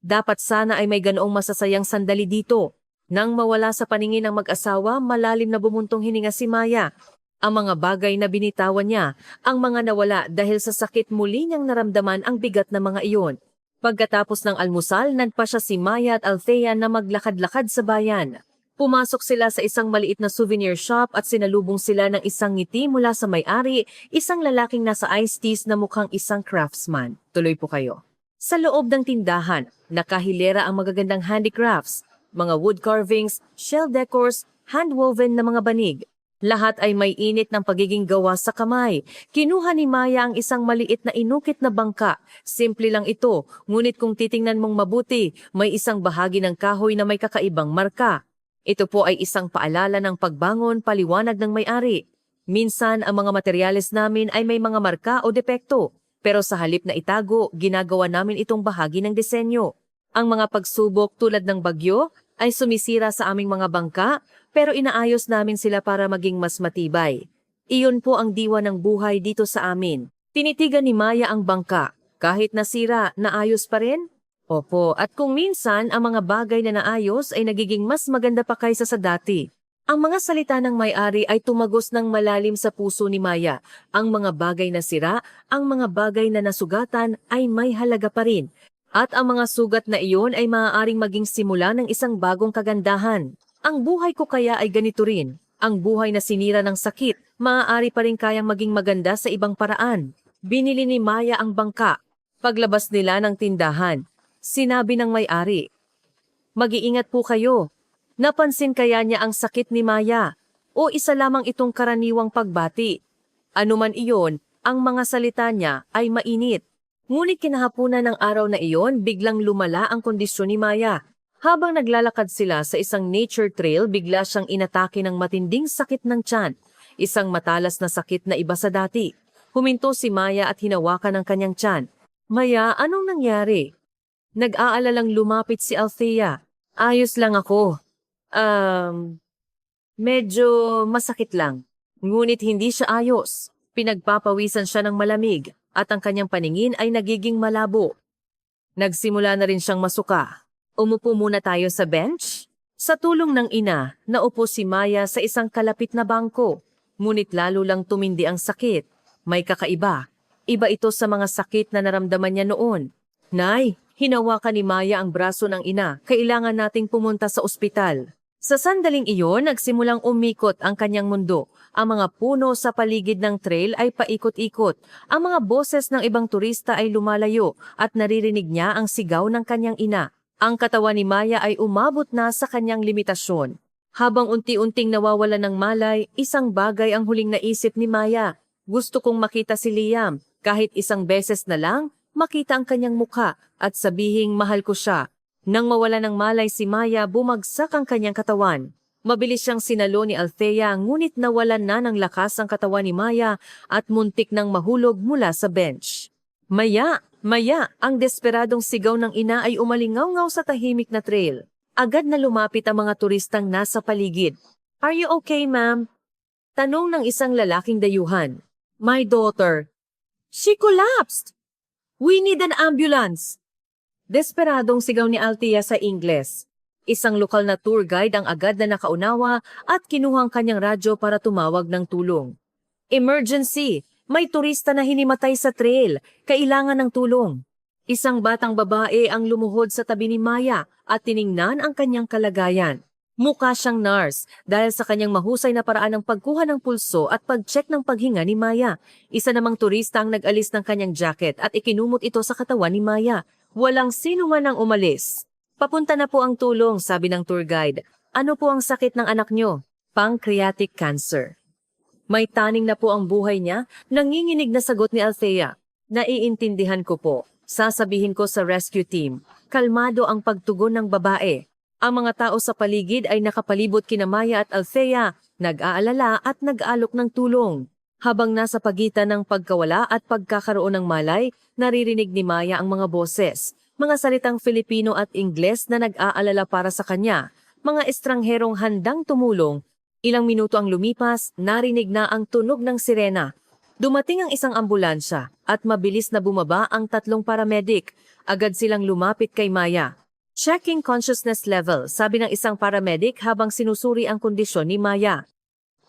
Dapat sana ay may ganoong masasayang sandali dito. Nang mawala sa paningin ng mag-asawa, malalim na bumuntong hininga si Maya. Ang mga bagay na binitawan niya, ang mga nawala dahil sa sakit muli niyang naramdaman ang bigat na mga iyon. Pagkatapos ng almusal, nagpa siya si Maya at Althea na maglakad-lakad sa bayan. Pumasok sila sa isang maliit na souvenir shop at sinalubong sila ng isang ngiti mula sa may-ari, isang lalaking nasa iced teas na mukhang isang craftsman. Tuloy po kayo. Sa loob ng tindahan, nakahilera ang magagandang handicrafts, mga wood carvings, shell decors, handwoven na mga banig. Lahat ay may init ng pagiging gawa sa kamay. Kinuha ni Maya ang isang maliit na inukit na bangka. Simple lang ito, ngunit kung titingnan mong mabuti, may isang bahagi ng kahoy na may kakaibang marka. Ito po ay isang paalala ng pagbangon, paliwanag ng may-ari. Minsan, ang mga materyales namin ay may mga marka o depekto. Pero sa halip na itago, ginagawa namin itong bahagi ng disenyo. Ang mga pagsubok tulad ng bagyo ay sumisira sa aming mga bangka, pero inaayos namin sila para maging mas matibay. Iyon po ang diwa ng buhay dito sa amin. Tinitigan ni Maya ang bangka. Kahit nasira, naayos pa rin? Opo, at kung minsan ang mga bagay na naayos ay nagiging mas maganda pa kaysa sa dati. Ang mga salita ng may-ari ay tumagos ng malalim sa puso ni Maya. Ang mga bagay na sira, ang mga bagay na nasugatan ay may halaga pa rin. At ang mga sugat na iyon ay maaaring maging simula ng isang bagong kagandahan. Ang buhay ko kaya ay ganito rin. Ang buhay na sinira ng sakit, maaari pa rin kayang maging maganda sa ibang paraan. Binili ni Maya ang bangka. Paglabas nila ng tindahan, sinabi ng may-ari, "Mag-iingat po kayo." Napansin kaya niya ang sakit ni Maya o isa lamang itong karaniwang pagbati. Ano man iyon, ang mga salita niya ay mainit. Ngunit kinahapunan ng araw na iyon, biglang lumala ang kondisyon ni Maya. Habang naglalakad sila sa isang nature trail, bigla siyang inatake ng matinding sakit ng tiyan. Isang matalas na sakit na iba sa dati. Huminto si Maya at hinawakan ang kanyang tiyan. "Maya, anong nangyari?" Nag-aalalang lumapit si Althea. "Ayos lang ako. Medyo masakit lang." Ngunit hindi siya ayos. Pinagpapawisan siya ng malamig at ang kanyang paningin ay nagiging malabo. Nagsimula na rin siyang masuka. "Umupo muna tayo sa bench?" Sa tulong ng ina, naupo si Maya sa isang kalapit na bangko. Ngunit lalo lang tumindi ang sakit. May kakaiba. Iba ito sa mga sakit na naramdaman niya noon. "Nay," hinawakan ni Maya ang braso ng ina, "kailangan nating pumunta sa ospital." Sa sandaling iyon, nagsimulang umikot ang kanyang mundo. Ang mga puno sa paligid ng trail ay paikot-ikot. Ang mga boses ng ibang turista ay lumalayo at naririnig niya ang sigaw ng kanyang ina. Ang katawan ni Maya ay umabot na sa kanyang limitasyon. Habang unti-unting nawawala ng malay, isang bagay ang huling naisip ni Maya. "Gusto kong makita si Liam. Kahit isang beses na lang, makita ang kanyang mukha at sabihing mahal ko siya." Nang mawala ng malay si Maya, bumagsak ang kanyang katawan. Mabilis siyang sinalo ni Althea, ngunit nawalan na ng lakas ang katawan ni Maya at muntik nang mahulog mula sa bench. "Maya! Maya!" Ang desperadong sigaw ng ina ay umalingaw-ngaw sa tahimik na trail. Agad na lumapit ang mga turistang nasa paligid. "Are you okay, ma'am?" Tanong ng isang lalaking dayuhan. "My daughter. She collapsed! We need an ambulance!" Desperadong sigaw ni Althea sa Ingles. Isang lokal na tour guide ang agad na nakaunawa at kinuha ang kanyang radyo para tumawag ng tulong. "Emergency! May turista na hinimatay sa trail. Kailangan ng tulong." Isang batang babae ang lumuhod sa tabi ni Maya at tiningnan ang kanyang kalagayan. Mukha siyang nurse dahil sa kanyang mahusay na paraan ng pagkuha ng pulso at pag-check ng paghinga ni Maya. Isa namang turista ang nag-alis ng kanyang jacket at ikinumot ito sa katawan ni Maya. Walang sino man ang umalis. "Papunta na po ang tulong," sabi ng tour guide. "Ano po ang sakit ng anak nyo?" "Pancreatic cancer." "May taning na po ang buhay niya?" Nanginginig na sagot ni Althea. "Naiintindihan ko po. Sasabihin ko sa rescue team." Kalmado ang pagtugon ng babae. Ang mga tao sa paligid ay nakapalibot kina Maya at Althea, nag-aalala at nag-alok ng tulong. Habang nasa pagitan ng pagkawala at pagkakaroon ng malay, naririnig ni Maya ang mga boses, mga salitang Filipino at Ingles na nag-aalala para sa kanya, mga estrangherong handang tumulong. Ilang minuto ang lumipas, narinig na ang tunog ng sirena. Dumating ang isang ambulansya at mabilis na bumaba ang 3 paramedic. Agad silang lumapit kay Maya. Checking consciousness level, sabi ng isang paramedic habang sinusuri ang kondisyon ni Maya.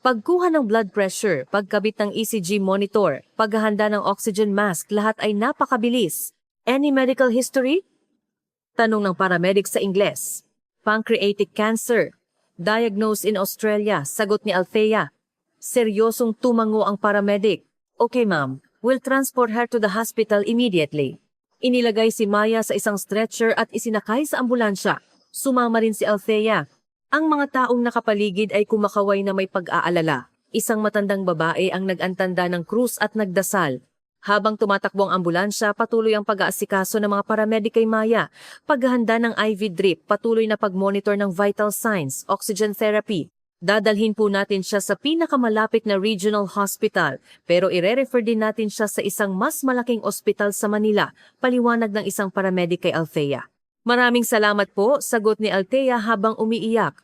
Pagkuha ng blood pressure, pagkabit ng ECG monitor, paghahanda ng oxygen mask, lahat ay napakabilis. Any medical history? Tanong ng paramedic sa Ingles. Pancreatic cancer. Diagnosed in Australia, sagot ni Althea. Seryosong tumango ang paramedic. Okay ma'am, we'll transport her to the hospital immediately. Inilagay si Maya sa isang stretcher at isinakay sa ambulansya. Sumama rin si Althea. Ang mga taong nakapaligid ay kumakaway na may pag-aalala. Isang matandang babae ang nag-antanda ng krus at nagdasal. Habang tumatakbo ang ambulansya, patuloy ang pag-aasikaso ng mga paramedic kay Maya. Paghahanda ng IV drip, patuloy na pag-monitor ng vital signs, oxygen therapy. Dadalhin po natin siya sa pinakamalapit na regional hospital, pero ire-refer din natin siya sa isang mas malaking ospital sa Manila, paliwanag ng isang paramedic kay Althea. Maraming salamat po, sagot ni Althea habang umiiyak.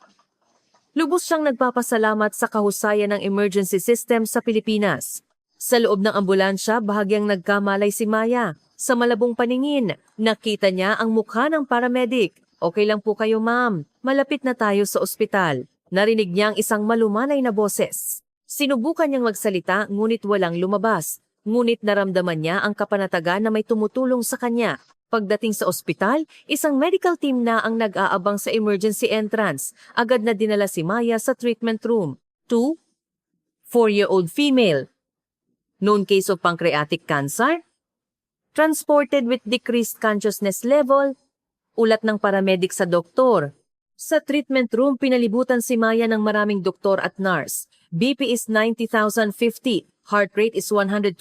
Lubos siyang nagpapasalamat sa kahusayan ng emergency system sa Pilipinas. Sa loob ng ambulansya, bahagyang nagkamalay si Maya. Sa malabong paningin, nakita niya ang mukha ng paramedic. Okay lang po kayo ma'am, malapit na tayo sa ospital. Narinig niya ang isang malumanay na boses. Sinubukan niyang magsalita ngunit walang lumabas. Ngunit naramdaman niya ang kapanatagan na may tumutulong sa kanya. Pagdating sa ospital, isang medical team na ang nag-aabang sa emergency entrance. Agad na dinala si Maya sa treatment room. 2. 4-year-old female. Known case of pancreatic cancer. Transported with decreased consciousness level. Ulat ng paramedic sa doktor. Sa treatment room, pinalibutan si Maya ng maraming doktor at nurse. BP is 90,050, heart rate is 120,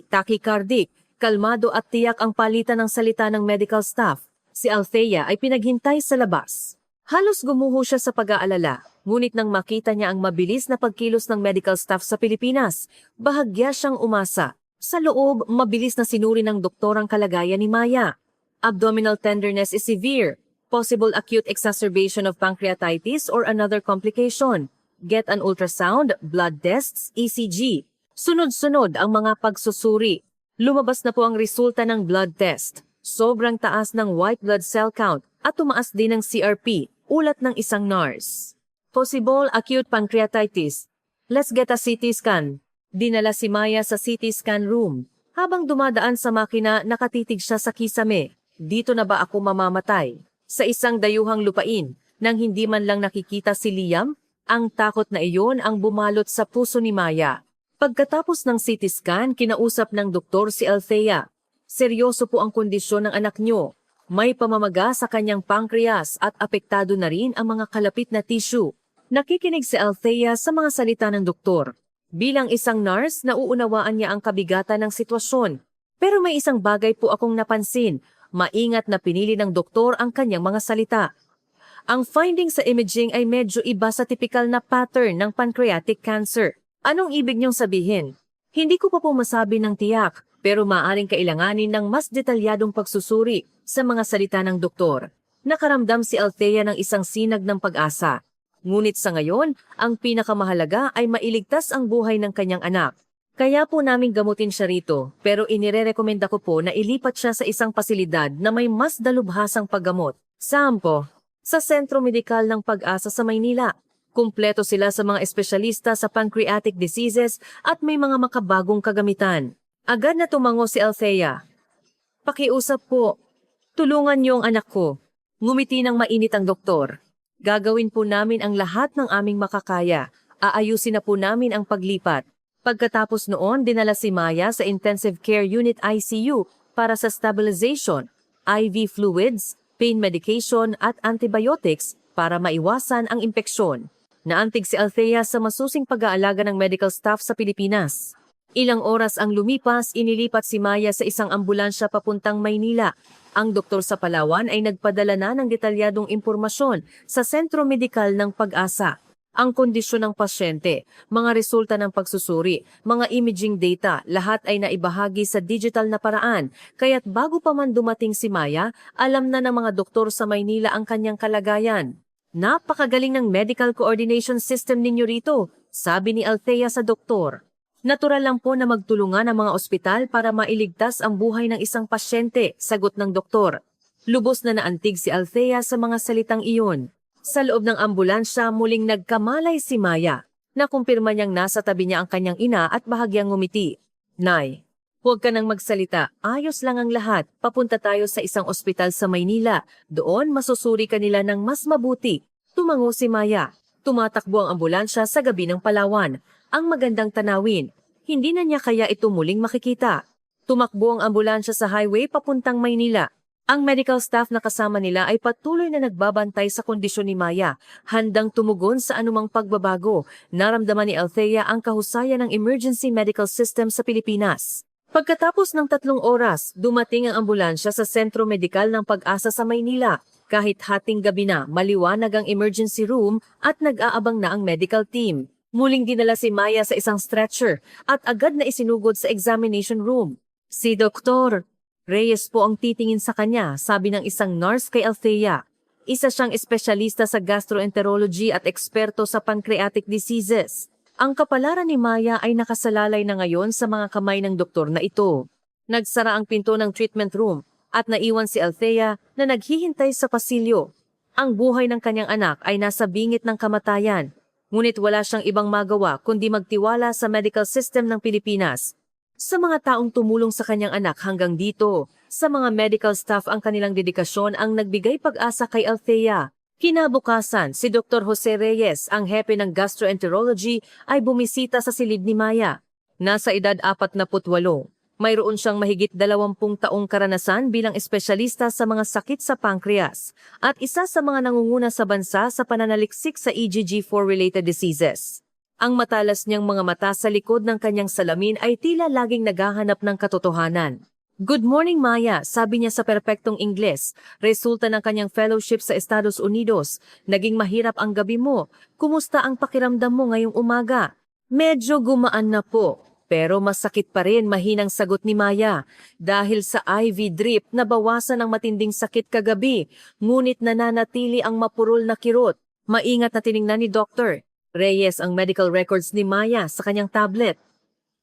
tachycardic, kalmado at tiyak ang palitan ng salita ng medical staff. Si Althea ay pinaghintay sa labas. Halos gumuho siya sa pag-aalala, ngunit nang makita niya ang mabilis na pagkilos ng medical staff sa Pilipinas, bahagya siyang umasa. Sa loob, mabilis na sinuri ng doktor ang kalagayan ni Maya. Abdominal tenderness is severe. Possible acute exacerbation of pancreatitis or another complication. Get an ultrasound, blood tests, ECG. Sunod-sunod ang mga pagsusuri. Lumabas na po ang resulta ng blood test. Sobrang taas ng white blood cell count at tumaas din ng CRP, ulat ng isang nurse. Possible acute pancreatitis. Let's get a CT scan. Dinala si Maya sa CT scan room. Habang dumadaan sa makina, nakatitig siya sa kisame. Dito na ba ako mamamatay? Sa isang dayuhang lupain, nang hindi man lang nakikita si Liam, ang takot na iyon ang bumalot sa puso ni Maya. Pagkatapos ng CT scan, kinausap ng doktor si Althea. Seryoso po ang kondisyon ng anak niyo. May pamamaga sa kanyang pancreas at apektado na rin ang mga kalapit na tissue. Nakikinig si Althea sa mga salita ng doktor. Bilang isang nurse, nauunawaan niya ang kabigatan ng sitwasyon. Pero may isang bagay po akong napansin. Maingat na pinili ng doktor ang kanyang mga salita. Ang finding sa imaging ay medyo iba sa typical na pattern ng pancreatic cancer. Anong ibig niyong sabihin? Hindi ko pa po masabi ng tiyak, pero maaaring kailanganin ng mas detalyadong pagsusuri sa mga salita ng doktor. Nakaramdam si Althea ng isang sinag ng pag-asa. Ngunit sa ngayon, ang pinakamahalaga ay mailigtas ang buhay ng kanyang anak. Kaya po naming gamutin siya rito, pero inirerekomenda ko po na ilipat siya sa isang pasilidad na may mas dalubhasang paggamot. Sampo, sa Sentro Medikal ng Pag-asa sa Maynila. Kumpleto sila sa mga espesyalista sa pancreatic diseases at may mga makabagong kagamitan. Agad na tumango si Althea. Pakiusap po, tulungan niyo ang anak ko. Ngumiti ng mainit ang doktor. Gagawin po namin ang lahat ng aming makakaya. Aayusin na po namin ang paglipat. Pagkatapos noon, dinala si Maya sa Intensive Care Unit ICU para sa stabilization, IV fluids, pain medication at antibiotics para maiwasan ang impeksyon. Naantig si Althea sa masusing pag-aalaga ng medical staff sa Pilipinas. Ilang oras ang lumipas, inilipat si Maya sa isang ambulansya papuntang Maynila. Ang doktor sa Palawan ay nagpadala na ng detalyadong impormasyon sa Sentro Medikal ng Pag-asa. Ang kondisyon ng pasyente, mga resulta ng pagsusuri, mga imaging data, lahat ay naibahagi sa digital na paraan. Kaya't bago pa man dumating si Maya, alam na ng mga doktor sa Maynila ang kanyang kalagayan. Napakagaling ng medical coordination system ninyo rito, sabi ni Althea sa doktor. Natural lang po na magtulungan ang mga ospital para mailigtas ang buhay ng isang pasyente, sagot ng doktor. Lubos na naantig si Althea sa mga salitang iyon. Sa loob ng ambulansya, muling nagkamalay si Maya. Nakumpirma niyang nasa tabi niya ang kanyang ina at bahagyang ngumiti. Nay, huwag ka nang magsalita. Ayos lang ang lahat. Papunta tayo sa isang ospital sa Maynila. Doon masusuri ka nila ng mas mabuti. Tumango si Maya. Tumatakbo ang ambulansya sa gabi ng Palawan. Ang magandang tanawin. Hindi na niya kaya ito muling makikita. Tumakbo ang ambulansya sa highway papuntang Maynila. Ang medical staff na kasama nila ay patuloy na nagbabantay sa kondisyon ni Maya, handang tumugon sa anumang pagbabago. Naramdaman ni Althea ang kahusayan ng emergency medical system sa Pilipinas. Pagkatapos ng 3 oras, dumating ang ambulansya sa sentro medikal ng Pag-asa sa Maynila. Kahit hating gabi na, maliwanag ang emergency room at nag-aabang na ang medical team. Muling dinala si Maya sa isang stretcher at agad na isinugod sa examination room. Si Dr. Reyes po ang titingin sa kanya, sabi ng isang nurse kay Althea. Isa siyang espesyalista sa gastroenterology at eksperto sa pancreatic diseases. Ang kapalaran ni Maya ay nakasalalay na ngayon sa mga kamay ng doktor na ito. Nagsara ang pinto ng treatment room at naiwan si Althea na naghihintay sa pasilyo. Ang buhay ng kanyang anak ay nasa bingit ng kamatayan. Ngunit wala siyang ibang magawa kundi magtiwala sa medical system ng Pilipinas. Sa mga taong tumulong sa kanyang anak hanggang dito, sa mga medical staff ang kanilang dedikasyon ang nagbigay pag-asa kay Althea. Kinabukasan, si Dr. Jose Reyes, ang hepe ng gastroenterology, ay bumisita sa silid ni Maya. Nasa edad 48. Mayroon siyang mahigit 20 taong karanasan bilang espesyalista sa mga sakit sa pancreas at isa sa mga nangunguna sa bansa sa pananaliksik sa EGG4-related diseases. Ang matalas niyang mga mata sa likod ng kanyang salamin ay tila laging naghahanap ng katotohanan. "Good morning, Maya," sabi niya sa perpektong Ingles. Resulta ng kanyang fellowship sa Estados Unidos. "Naging mahirap ang gabi mo. Kumusta ang pakiramdam mo ngayong umaga?" "Medyo gumaan na po. Pero masakit pa rin," mahinang sagot ni Maya. "Dahil sa IV drip, nabawasan ang matinding sakit kagabi, ngunit nananatili ang mapurol na kirot." Maingat na tiningnan ni Dr. Reyes ang medical records ni Maya sa kanyang tablet.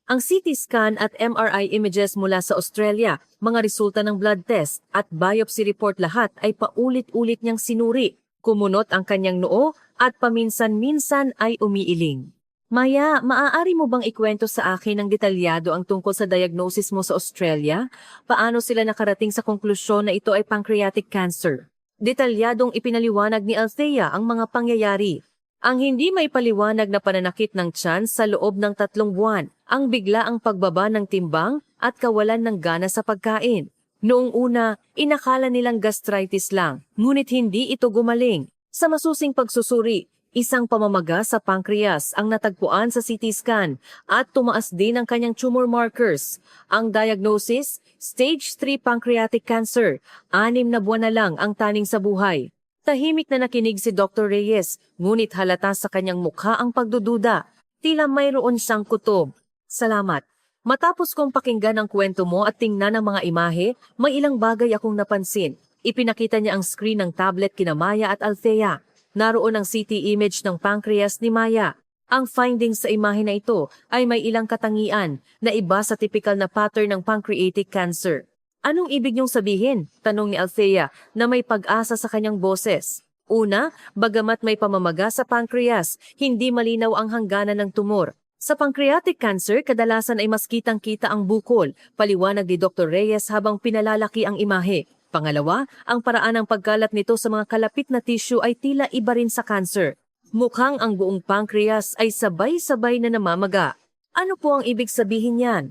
Ang CT scan at MRI images mula sa Australia, mga resulta ng blood test at biopsy report lahat ay paulit-ulit niyang sinuri. Kumunot ang kanyang noo at paminsan-minsan ay umiiling. "Maya, maaari mo bang ikwento sa akin ng detalyado ang tungkol sa diagnosis mo sa Australia? Paano sila nakarating sa konklusyon na ito ay pancreatic cancer?" Detalyadong ipinaliwanag ni Althea ang mga pangyayari. Ang hindi may paliwanag na pananakit ng tiyan sa loob ng 3 buwan, ang biglaang pagbaba ng timbang at kawalan ng gana sa pagkain. Noong una, inakala nilang gastritis lang, ngunit hindi ito gumaling. Sa masusing pagsusuri, isang pamamaga sa pancreas ang natagpuan sa CT scan at tumaas din ang kanyang tumor markers. Ang diagnosis, stage 3 pancreatic cancer, 6 na buwan na lang ang taning sa buhay. Tahimik na nakinig si Dr. Reyes, ngunit halata sa kanyang mukha ang pagdududa. Tila mayroon siyang kutob. "Salamat. Matapos kong pakinggan ang kwento mo at tingnan ang mga imahe, may ilang bagay akong napansin." Ipinakita niya ang screen ng tablet kina Maya at Althea. Naroon ang CT image ng pancreas ni Maya. Ang findings sa imahe na ito ay may ilang katangian na iba sa typical na pattern ng pancreatic cancer. "Anong ibig niyong sabihin?" tanong ni Althea na may pag-asa sa kanyang boses. Una, bagamat may pamamaga sa pancreas, hindi malinaw ang hangganan ng tumor. Sa pancreatic cancer, kadalasan ay mas kitang-kita ang bukol, paliwanag ni Dr. Reyes habang pinalalaki ang imahe. Pangalawa, ang paraan ng pagkalat nito sa mga kalapit na tissue ay tila iba rin sa cancer. Mukhang ang buong pancreas ay sabay-sabay na namamaga. Ano po ang ibig sabihin niyan?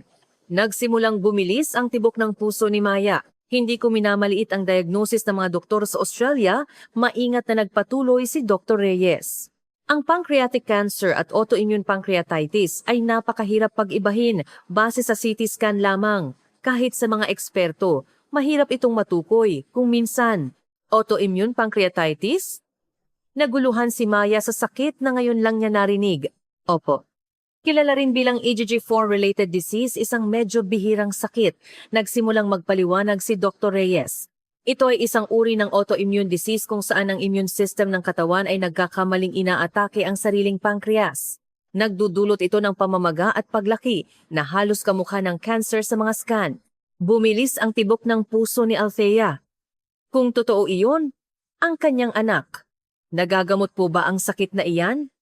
Nagsimulang bumilis ang tibok ng puso ni Maya. Hindi ko minamaliit ang diagnosis ng mga doktor sa Australia, maingat na nagpatuloy si Dr. Reyes. Ang pancreatic cancer at autoimmune pancreatitis ay napakahirap pag-ibahin base sa CT scan lamang. Kahit sa mga eksperto, mahirap itong matukoy kung minsan. Autoimmune pancreatitis? Naguluhan si Maya sa sakit na ngayon lang niya narinig. Opo. Kilala rin bilang EGG4-related disease, isang medyo bihirang sakit. Nagsimulang magpaliwanag si Dr. Reyes. Ito ay isang uri ng autoimmune disease kung saan ang immune system ng katawan ay nagkakamaling inaatake ang sariling pancreas. Nagdudulot ito ng pamamaga at paglaki na halos kamukha ng cancer sa mga scan. Bumilis ang tibok ng puso ni Althea. Kung totoo iyon, ang kanyang anak. Nagagamot po ba ang sakit na iyan?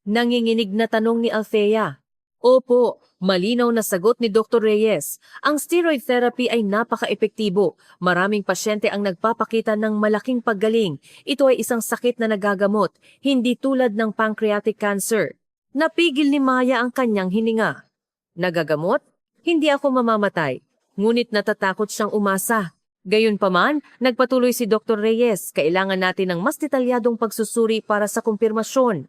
Nanginginig na tanong ni Althea. Opo, malinaw na sagot ni Dr. Reyes. Ang steroid therapy ay napaka-epektibo. Maraming pasyente ang nagpapakita ng malaking paggaling. Ito ay isang sakit na nagagamot, hindi tulad ng pancreatic cancer. Napigil ni Maya ang kanyang hininga. Nagagamot? Hindi ako mamamatay. Ngunit natatakot siyang umasa. Gayunpaman, nagpatuloy si Dr. Reyes. Kailangan natin ng mas detalyadong pagsusuri para sa kumpirmasyon.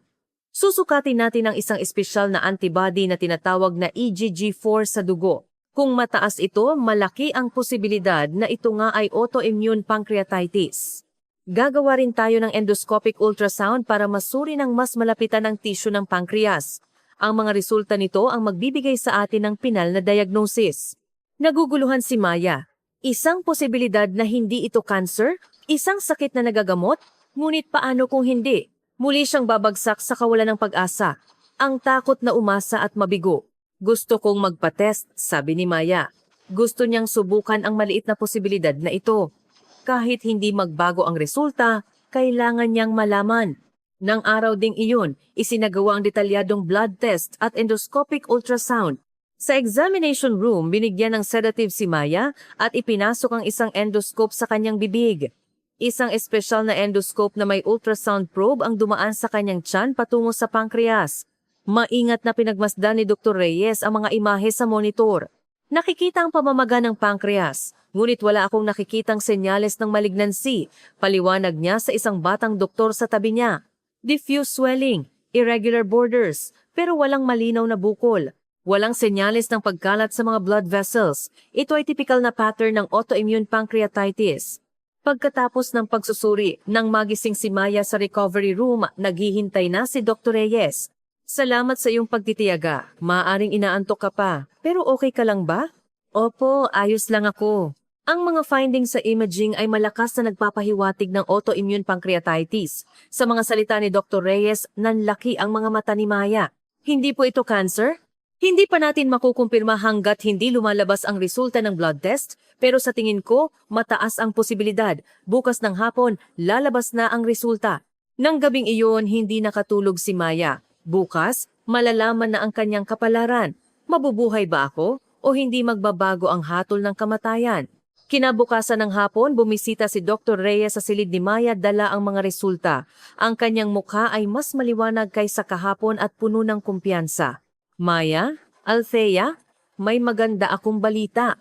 Susukatin natin ang isang espesyal na antibody na tinatawag na IgG4 sa dugo. Kung mataas ito, malaki ang posibilidad na ito nga ay autoimmune pancreatitis. Gagawa rin tayo ng endoscopic ultrasound para masuri ng mas malapitan ang tissue ng pancreas. Ang mga resulta nito ang magbibigay sa atin ng pinal na diagnosis. Naguguluhan si Maya. Isang posibilidad na hindi ito cancer? Isang sakit na nagagamot? Ngunit paano kung hindi? Muli siyang babagsak sa kawalan ng pag-asa. Ang takot na umasa at mabigo. Gusto kong magpa-test, sabi ni Maya. Gusto niyang subukan ang maliit na posibilidad na ito. Kahit hindi magbago ang resulta, kailangan niyang malaman. Nang araw ding iyon, isinagawa ang detalyadong blood test at endoscopic ultrasound. Sa examination room, binigyan ng sedative si Maya at ipinasok ang isang endoscope sa kanyang bibig. Isang espesyal na endoscope na may ultrasound probe ang dumaan sa kanyang tiyan patungo sa pancreas. Maingat na pinagmasdan ni Dr. Reyes ang mga imahe sa monitor. Nakikita ang pamamaga ng pancreas, ngunit wala akong nakikitang senyales ng malignancy, paliwanag niya sa isang batang doktor sa tabi niya. Diffuse swelling, irregular borders, pero walang malinaw na bukol. Walang senyales ng pagkalat sa mga blood vessels. Ito ay typical na pattern ng autoimmune pancreatitis. Pagkatapos ng pagsusuri, nang magising si Maya sa recovery room, naghihintay na si Dr. Reyes. Salamat sa iyong pagtitiyaga. Maaring inaantok ka pa. Pero okay ka lang ba? Opo, ayos lang ako. Ang mga findings sa imaging ay malakas na nagpapahiwatig ng autoimmune pancreatitis. Sa mga salita ni Dr. Reyes, nanlaki ang mga mata ni Maya. Hindi po ito cancer? Hindi pa natin makukumpirma hanggat hindi lumalabas ang resulta ng blood test, pero sa tingin ko, mataas ang posibilidad. Bukas ng hapon, lalabas na ang resulta. Nang gabing iyon, hindi nakatulog si Maya. Bukas, malalaman na ang kanyang kapalaran. Mabubuhay ba ako o hindi magbabago ang hatol ng kamatayan? Kinabukasan ng hapon, bumisita si Dr. Reyes sa silid ni Maya dala ang mga resulta. Ang kanyang mukha ay mas maliwanag kaysa kahapon at puno ng kumpiyansa. Maya, Althea, may maganda akong balita.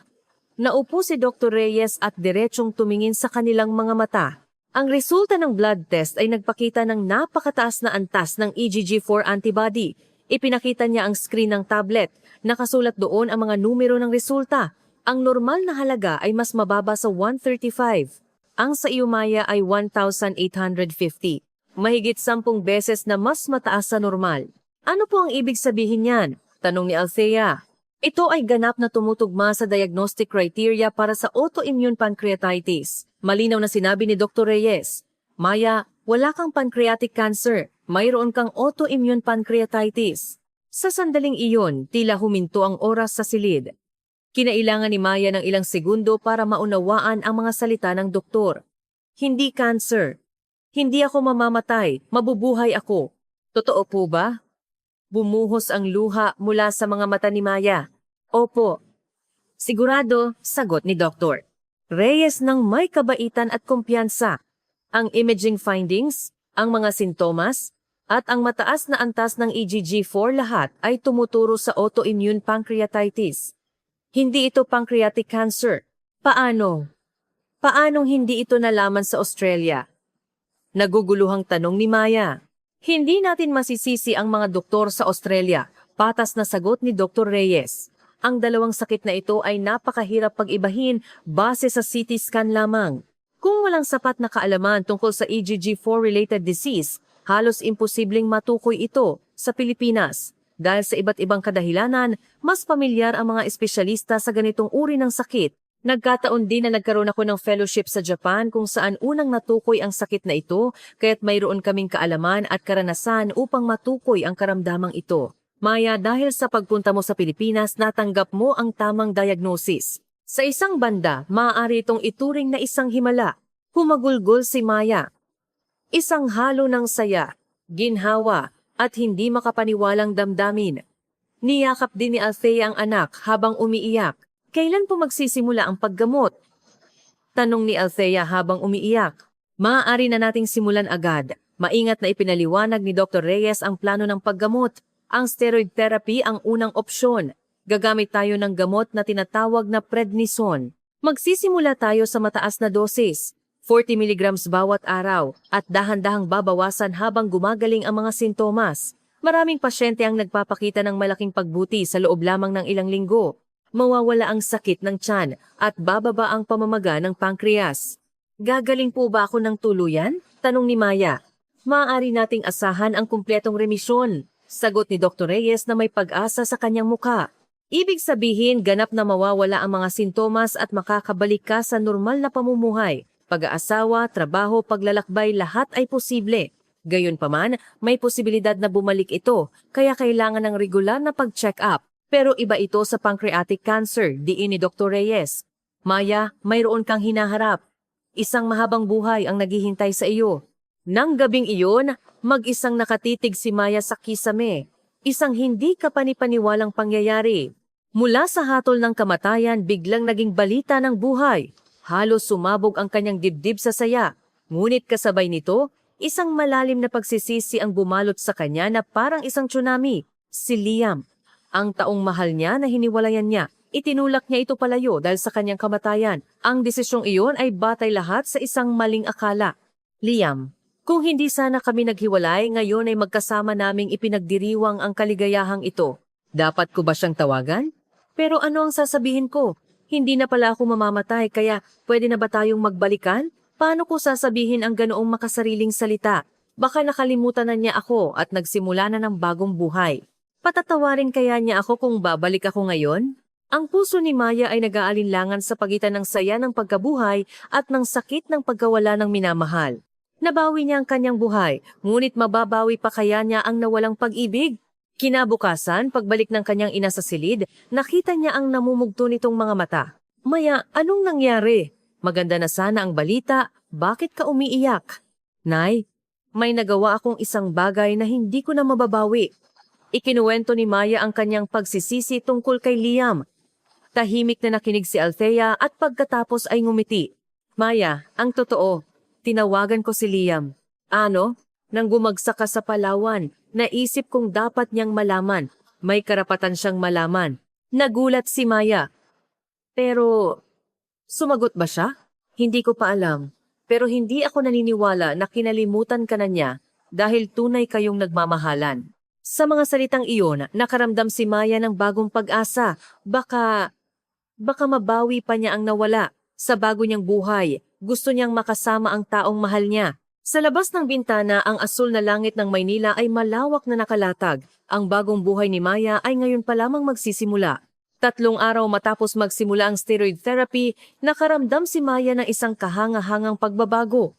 Naupo si Dr. Reyes at diretsong tumingin sa kanilang mga mata. Ang resulta ng blood test ay nagpakita ng napakataas na antas ng IgG4 antibody. Ipinakita niya ang screen ng tablet. Nakasulat doon ang mga numero ng resulta. Ang normal na halaga ay mas mababa sa 135. Ang sa iyo, Maya, ay 1,850. Mahigit 10 beses na mas mataas sa normal. Ano po ang ibig sabihin niyan? Tanong ni Althea. Ito ay ganap na tumutugma sa diagnostic criteria para sa autoimmune pancreatitis. Malinaw na sinabi ni Dr. Reyes. Maya, wala kang pancreatic cancer. Mayroon kang autoimmune pancreatitis. Sa sandaling iyon, tila huminto ang oras sa silid. Kinailangan ni Maya ng ilang segundo para maunawaan ang mga salita ng doktor. Hindi cancer. Hindi ako mamamatay. Mabubuhay ako. Totoo po ba? Bumuhos ang luha mula sa mga mata ni Maya. Opo. Sigurado, sagot ni Dr. Reyes ng may kabaitan at kumpiyansa. Ang imaging findings, ang mga sintomas, at ang mataas na antas ng IgG4 lahat ay tumuturo sa autoimmune pancreatitis. Hindi ito pancreatic cancer. Paano? Paanong hindi ito nalaman sa Australia? Naguguluhang tanong ni Maya. Hindi natin masisisi ang mga doktor sa Australia, patas na sagot ni Dr. Reyes. Ang dalawang sakit na ito ay napakahirap pag-ibahin base sa CT scan lamang. Kung walang sapat na kaalaman tungkol sa IgG4-related disease, halos imposibleng matukoy ito sa Pilipinas. Dahil sa iba't ibang kadahilanan, mas pamilyar ang mga espesyalista sa ganitong uri ng sakit. Nagkataon din na nagkaroon ako ng fellowship sa Japan kung saan unang natukoy ang sakit na ito, kaya't mayroon kaming kaalaman at karanasan upang matukoy ang karamdamang ito. Maya, dahil sa pagpunta mo sa Pilipinas, natanggap mo ang tamang diagnosis. Sa isang banda, maaari itong ituring na isang himala. Humagulgol si Maya. Isang halo ng saya, ginhawa, at hindi makapaniwalang damdamin. Niyakap din ni Althea ang anak habang umiiyak. Kailan po magsisimula ang paggamot? Tanong ni Althea habang umiiyak. Maaari na nating simulan agad. Maingat na ipinaliwanag ni Dr. Reyes ang plano ng paggamot. Ang steroid therapy ang unang opsyon. Gagamit tayo ng gamot na tinatawag na prednisone. Magsisimula tayo sa mataas na dosis, 40 mg bawat araw, at dahan-dahang babawasan habang gumagaling ang mga sintomas. Maraming pasyente ang nagpapakita ng malaking pagbuti sa loob lamang ng ilang linggo. Mawawala ang sakit ng tiyan at bababa ang pamamaga ng pancreas. Gagaling po ba ako ng tuluyan? Tanong ni Maya. Maaari nating asahan ang kumpletong remisyon. Sagot ni Dr. Reyes na may pag-asa sa kanyang mukha. Ibig sabihin, ganap na mawawala ang mga sintomas at makakabalik ka sa normal na pamumuhay. Pag-aasawa, trabaho, paglalakbay, lahat ay posible. Gayunpaman, may posibilidad na bumalik ito, kaya kailangan ng regular na pag-check up. Pero iba ito sa pancreatic cancer, diin ni Dr. Reyes. Maya, mayroon kang hinaharap. Isang mahabang buhay ang naghihintay sa iyo. Nang gabing iyon, mag-isang nakatitig si Maya sa kisame. Isang hindi kapanipaniwalang pangyayari. Mula sa hatol ng kamatayan, biglang naging balita ng buhay. Halos sumabog ang kanyang dibdib sa saya. Ngunit kasabay nito, isang malalim na pagsisisi ang bumalot sa kanya na parang isang tsunami. Si Liam. Ang taong mahal niya na hiniwalayan niya. Itinulak niya ito palayo dahil sa kanyang kamatayan. Ang desisyong iyon ay batay lahat sa isang maling akala. Liam. Kung hindi sana kami naghiwalay, ngayon ay magkasama naming ipinagdiriwang ang kaligayahang ito. Dapat ko ba siyang tawagan? Pero ano ang sasabihin ko? Hindi na pala ako mamamatay, kaya pwede na ba tayong magbalikan? Paano ko sasabihin ang ganoong makasariling salita? Baka nakalimutan na niya ako at nagsimula na ng bagong buhay. Patatawarin kaya niya ako kung babalik ako ngayon? Ang puso ni Maya ay nag-aalinlangan sa pagitan ng saya ng pagkabuhay at ng sakit ng pagkawala ng minamahal. Nabawi niya ang kanyang buhay, ngunit mababawi pa kaya niya ang nawalang pag-ibig? Kinabukasan, pagbalik ng kanyang ina sa silid, nakita niya ang namumugto nitong mga mata. Maya, anong nangyari? Maganda na sana ang balita, bakit ka umiiyak? Nay, may nagawa akong isang bagay na hindi ko na mababawi. Ikinuwento ni Maya ang kanyang pagsisisi tungkol kay Liam. Tahimik na nakinig si Althea at pagkatapos ay ngumiti. Maya, ang totoo. Tinawagan ko si Liam. Ano? Nang bumagsak ka sa Palawan, naisip kong dapat niyang malaman. May karapatan siyang malaman. Nagulat si Maya. Pero, sumagot ba siya? Hindi ko pa alam. Pero hindi ako naniniwala na kinalimutan ka na niya dahil tunay kayong nagmamahalan. Sa mga salitang iyon, nakaramdam si Maya ng bagong pag-asa. Baka mabawi pa niya ang nawala. Sa bago niyang buhay, gusto niyang makasama ang taong mahal niya. Sa labas ng bintana, ang asul na langit ng Maynila ay malawak na nakalatag. Ang bagong buhay ni Maya ay ngayon pa lamang magsisimula. 3 araw matapos magsimula ang steroid therapy, nakaramdam si Maya ng isang kahanga-hangang pagbabago.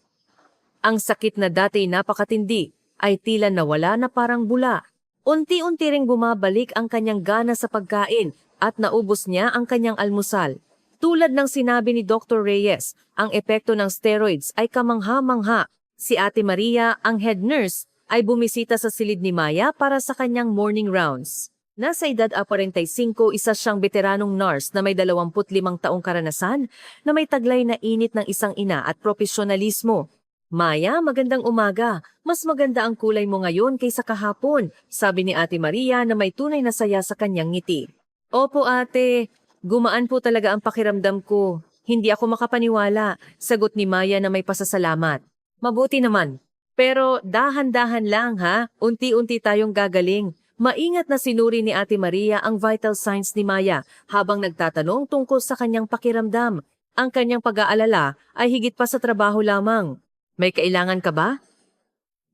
Ang sakit na dati napakatindi ay tila nawala na parang bula. Unti-unti ring bumabalik ang kanyang gana sa pagkain at naubos niya ang kanyang almusal. Tulad ng sinabi ni Dr. Reyes, ang epekto ng steroids ay kamangha-mangha. Si Ate Maria, ang head nurse, ay bumisita sa silid ni Maya para sa kanyang morning rounds. Nasa edad 45, isa siyang veteranong nurse na may 25 taong karanasan na may taglay na init ng isang ina at profesionalismo. Maya, magandang umaga. Mas maganda ang kulay mo ngayon kaysa kahapon, sabi ni Ate Maria na may tunay na saya sa kanyang ngiti. Opo ate, gumaan po talaga ang pakiramdam ko. Hindi ako makapaniwala, sagot ni Maya na may pasasalamat. Mabuti naman. Pero dahan-dahan lang ha, unti-unti tayong gagaling. Maingat na sinuri ni Ate Maria ang vital signs ni Maya habang nagtatanong tungkol sa kanyang pakiramdam. Ang kanyang pag-aalala ay higit pa sa trabaho lamang. May kailangan ka ba?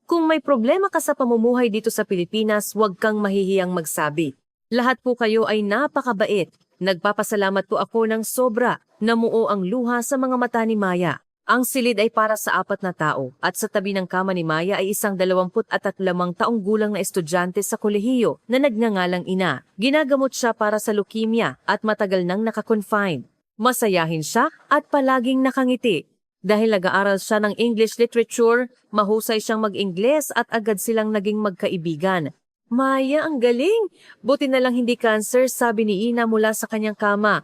Kung may problema ka sa pamumuhay dito sa Pilipinas, huwag kang mahihiyang magsabi. Lahat po kayo ay napakabait. Nagpapasalamat po ako ng sobra. Namuo ang luha sa mga mata ni Maya. Ang silid ay para sa 4 na tao at sa tabi ng kama ni Maya ay isang 23 taong gulang na estudyante sa kolehiyo na nagngangalang Ina. Ginagamot siya para sa leukemia at matagal nang nakakonfine. Masayahin siya at palaging nakangiti. Dahil nag-aaral siya ng English literature, mahusay siyang mag-Ingles at agad silang naging magkaibigan. Maya, ang galing! Buti na lang hindi cancer, sabi ni Ina mula sa kanyang kama.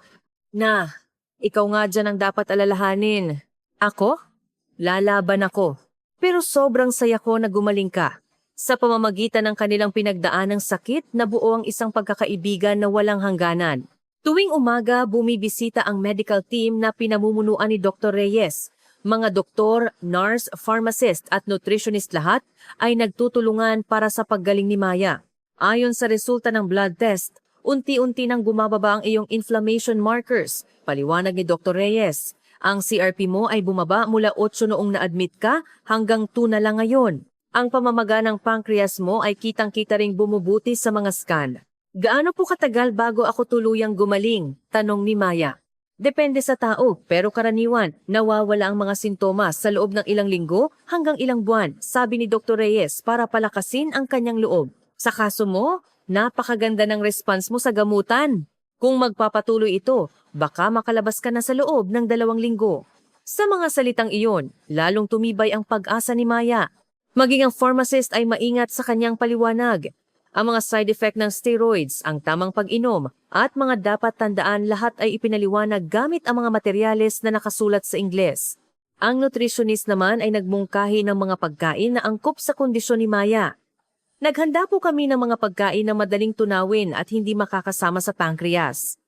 Na, ikaw nga dyan ang dapat alalahanin. Ako? Lalaban ako. Pero sobrang saya ko na gumaling ka. Sa pamamagitan ng kanilang pinagdaanang sakit, nabuo ang isang pagkakaibigan na walang hangganan. Tuwing umaga, bumibisita ang medical team na pinamumunuan ni Dr. Reyes. Mga doktor, nurse, pharmacist at nutritionist lahat ay nagtutulungan para sa paggaling ni Maya. Ayon sa resulta ng blood test, unti-unti nang bumababa ang iyong inflammation markers. Paliwanag ni Dr. Reyes. Ang CRP mo ay bumaba mula 8 noong na-admit ka hanggang 2 na lang ngayon. Ang pamamaga ng pancreas mo ay kitang-kita ring bumubuti sa mga scan. Gaano po katagal bago ako tuluyang gumaling? Tanong ni Maya. Depende sa tao, pero karaniwan, nawawala ang mga sintomas sa loob ng ilang linggo hanggang ilang buwan, sabi ni Dr. Reyes para palakasin ang kanyang loob. Sa kaso mo, napakaganda ng response mo sa gamutan. Kung magpapatuloy ito, baka makalabas ka na sa loob ng 2 linggo. Sa mga salitang iyon, lalong tumibay ang pag-asa ni Maya. Maging ang pharmacist ay maingat sa kanyang paliwanag. Ang mga side effect ng steroids, ang tamang pag-inom, at mga dapat tandaan lahat ay ipinaliwanag gamit ang mga materyales na nakasulat sa Ingles. Ang nutritionist naman ay nagmungkahi ng mga pagkain na angkop sa kondisyon ni Maya. Naghanda po kami ng mga pagkain na madaling tunawin at hindi makakasama sa pancreas.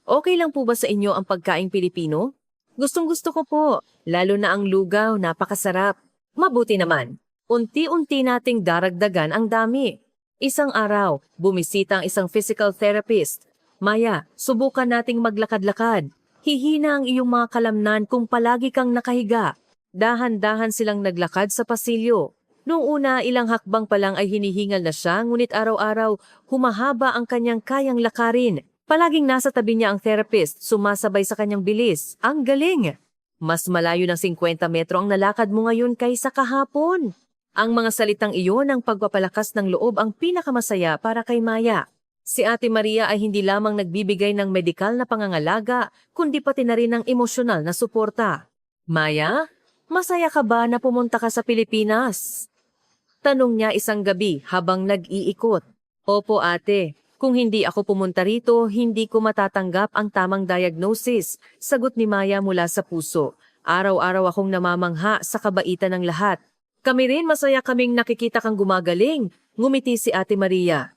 Okay lang po ba sa inyo ang pagkaing Pilipino? Gustong-gusto ko po, lalo na ang lugaw, napakasarap. Mabuti naman, unti-unti nating daragdagan ang dami. Isang araw, bumisita ang isang physical therapist. Maya, subukan nating maglakad-lakad. Hihina ang iyong mga kalamnan kung palagi kang nakahiga. Dahan-dahan silang naglakad sa pasilyo. Noong una, ilang hakbang pa lang ay hinihingal na siya, ngunit araw-araw, humahaba ang kanyang kayang lakarin. Palaging nasa tabi niya ang therapist, sumasabay sa kanyang bilis. Ang galing! Mas malayo ng 50 metro ang nalakad mo ngayon kaysa kahapon. Ang mga salitang iyon ng pagpapalakas ng loob ang pinakamasaya para kay Maya. Si Ate Maria ay hindi lamang nagbibigay ng medikal na pangangalaga, kundi pati na rin ng emosyonal na suporta. Maya, masaya ka ba na pumunta ka sa Pilipinas? Tanong niya isang gabi habang nag-iikot. Opo ate, kung hindi ako pumunta rito, hindi ko matatanggap ang tamang diagnosis, sagot ni Maya mula sa puso. Araw-araw akong namamangha sa kabaitan ng lahat. Kami rin masaya kaming nakikita kang gumagaling, ngumiti si Ate Maria.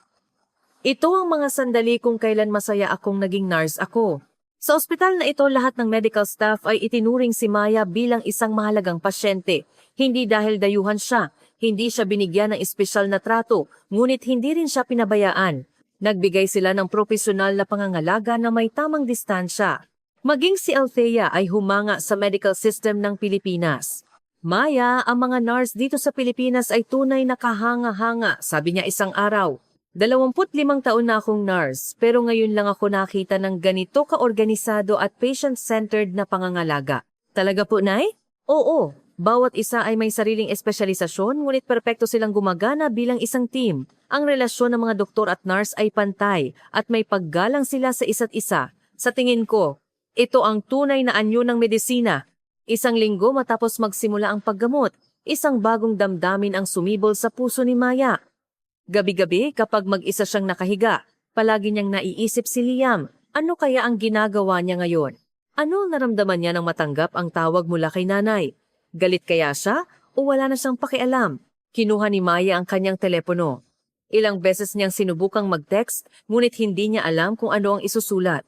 Ito ang mga sandali kung kailan masaya akong naging nurse ako. Sa ospital na ito, lahat ng medical staff ay itinuring si Maya bilang isang mahalagang pasyente. Hindi dahil dayuhan siya, hindi siya binigyan ng espesyal na trato, ngunit hindi rin siya pinabayaan. Nagbigay sila ng profesional na pangangalaga na may tamang distansya. Maging si Althea ay humanga sa medical system ng Pilipinas. Maya, ang mga nurse dito sa Pilipinas ay tunay na kahanga-hanga, sabi niya isang araw. 25 taon na akong nurse, pero ngayon lang ako nakita ng ganito kaorganisado at patient-centered na pangangalaga. Talaga po, Nay? Oo, bawat isa ay may sariling espesyalisasyon, ngunit perpekto silang gumagana bilang isang team. Ang relasyon ng mga doktor at nurse ay pantay at may paggalang sila sa isa't isa. Sa tingin ko, ito ang tunay na anyo ng medisina. Isang linggo matapos magsimula ang paggamot, isang bagong damdamin ang sumibol sa puso ni Maya. Gabi-gabi kapag mag-isa siyang nakahiga, palagi niyang naiisip si Liam, ano kaya ang ginagawa niya ngayon? Ano naramdaman niya nang matanggap ang tawag mula kay nanay? Galit kaya siya o wala na siyang pakialam? Kinuha ni Maya ang kanyang telepono. Ilang beses niyang sinubukang mag-text, ngunit hindi niya alam kung ano ang isusulat.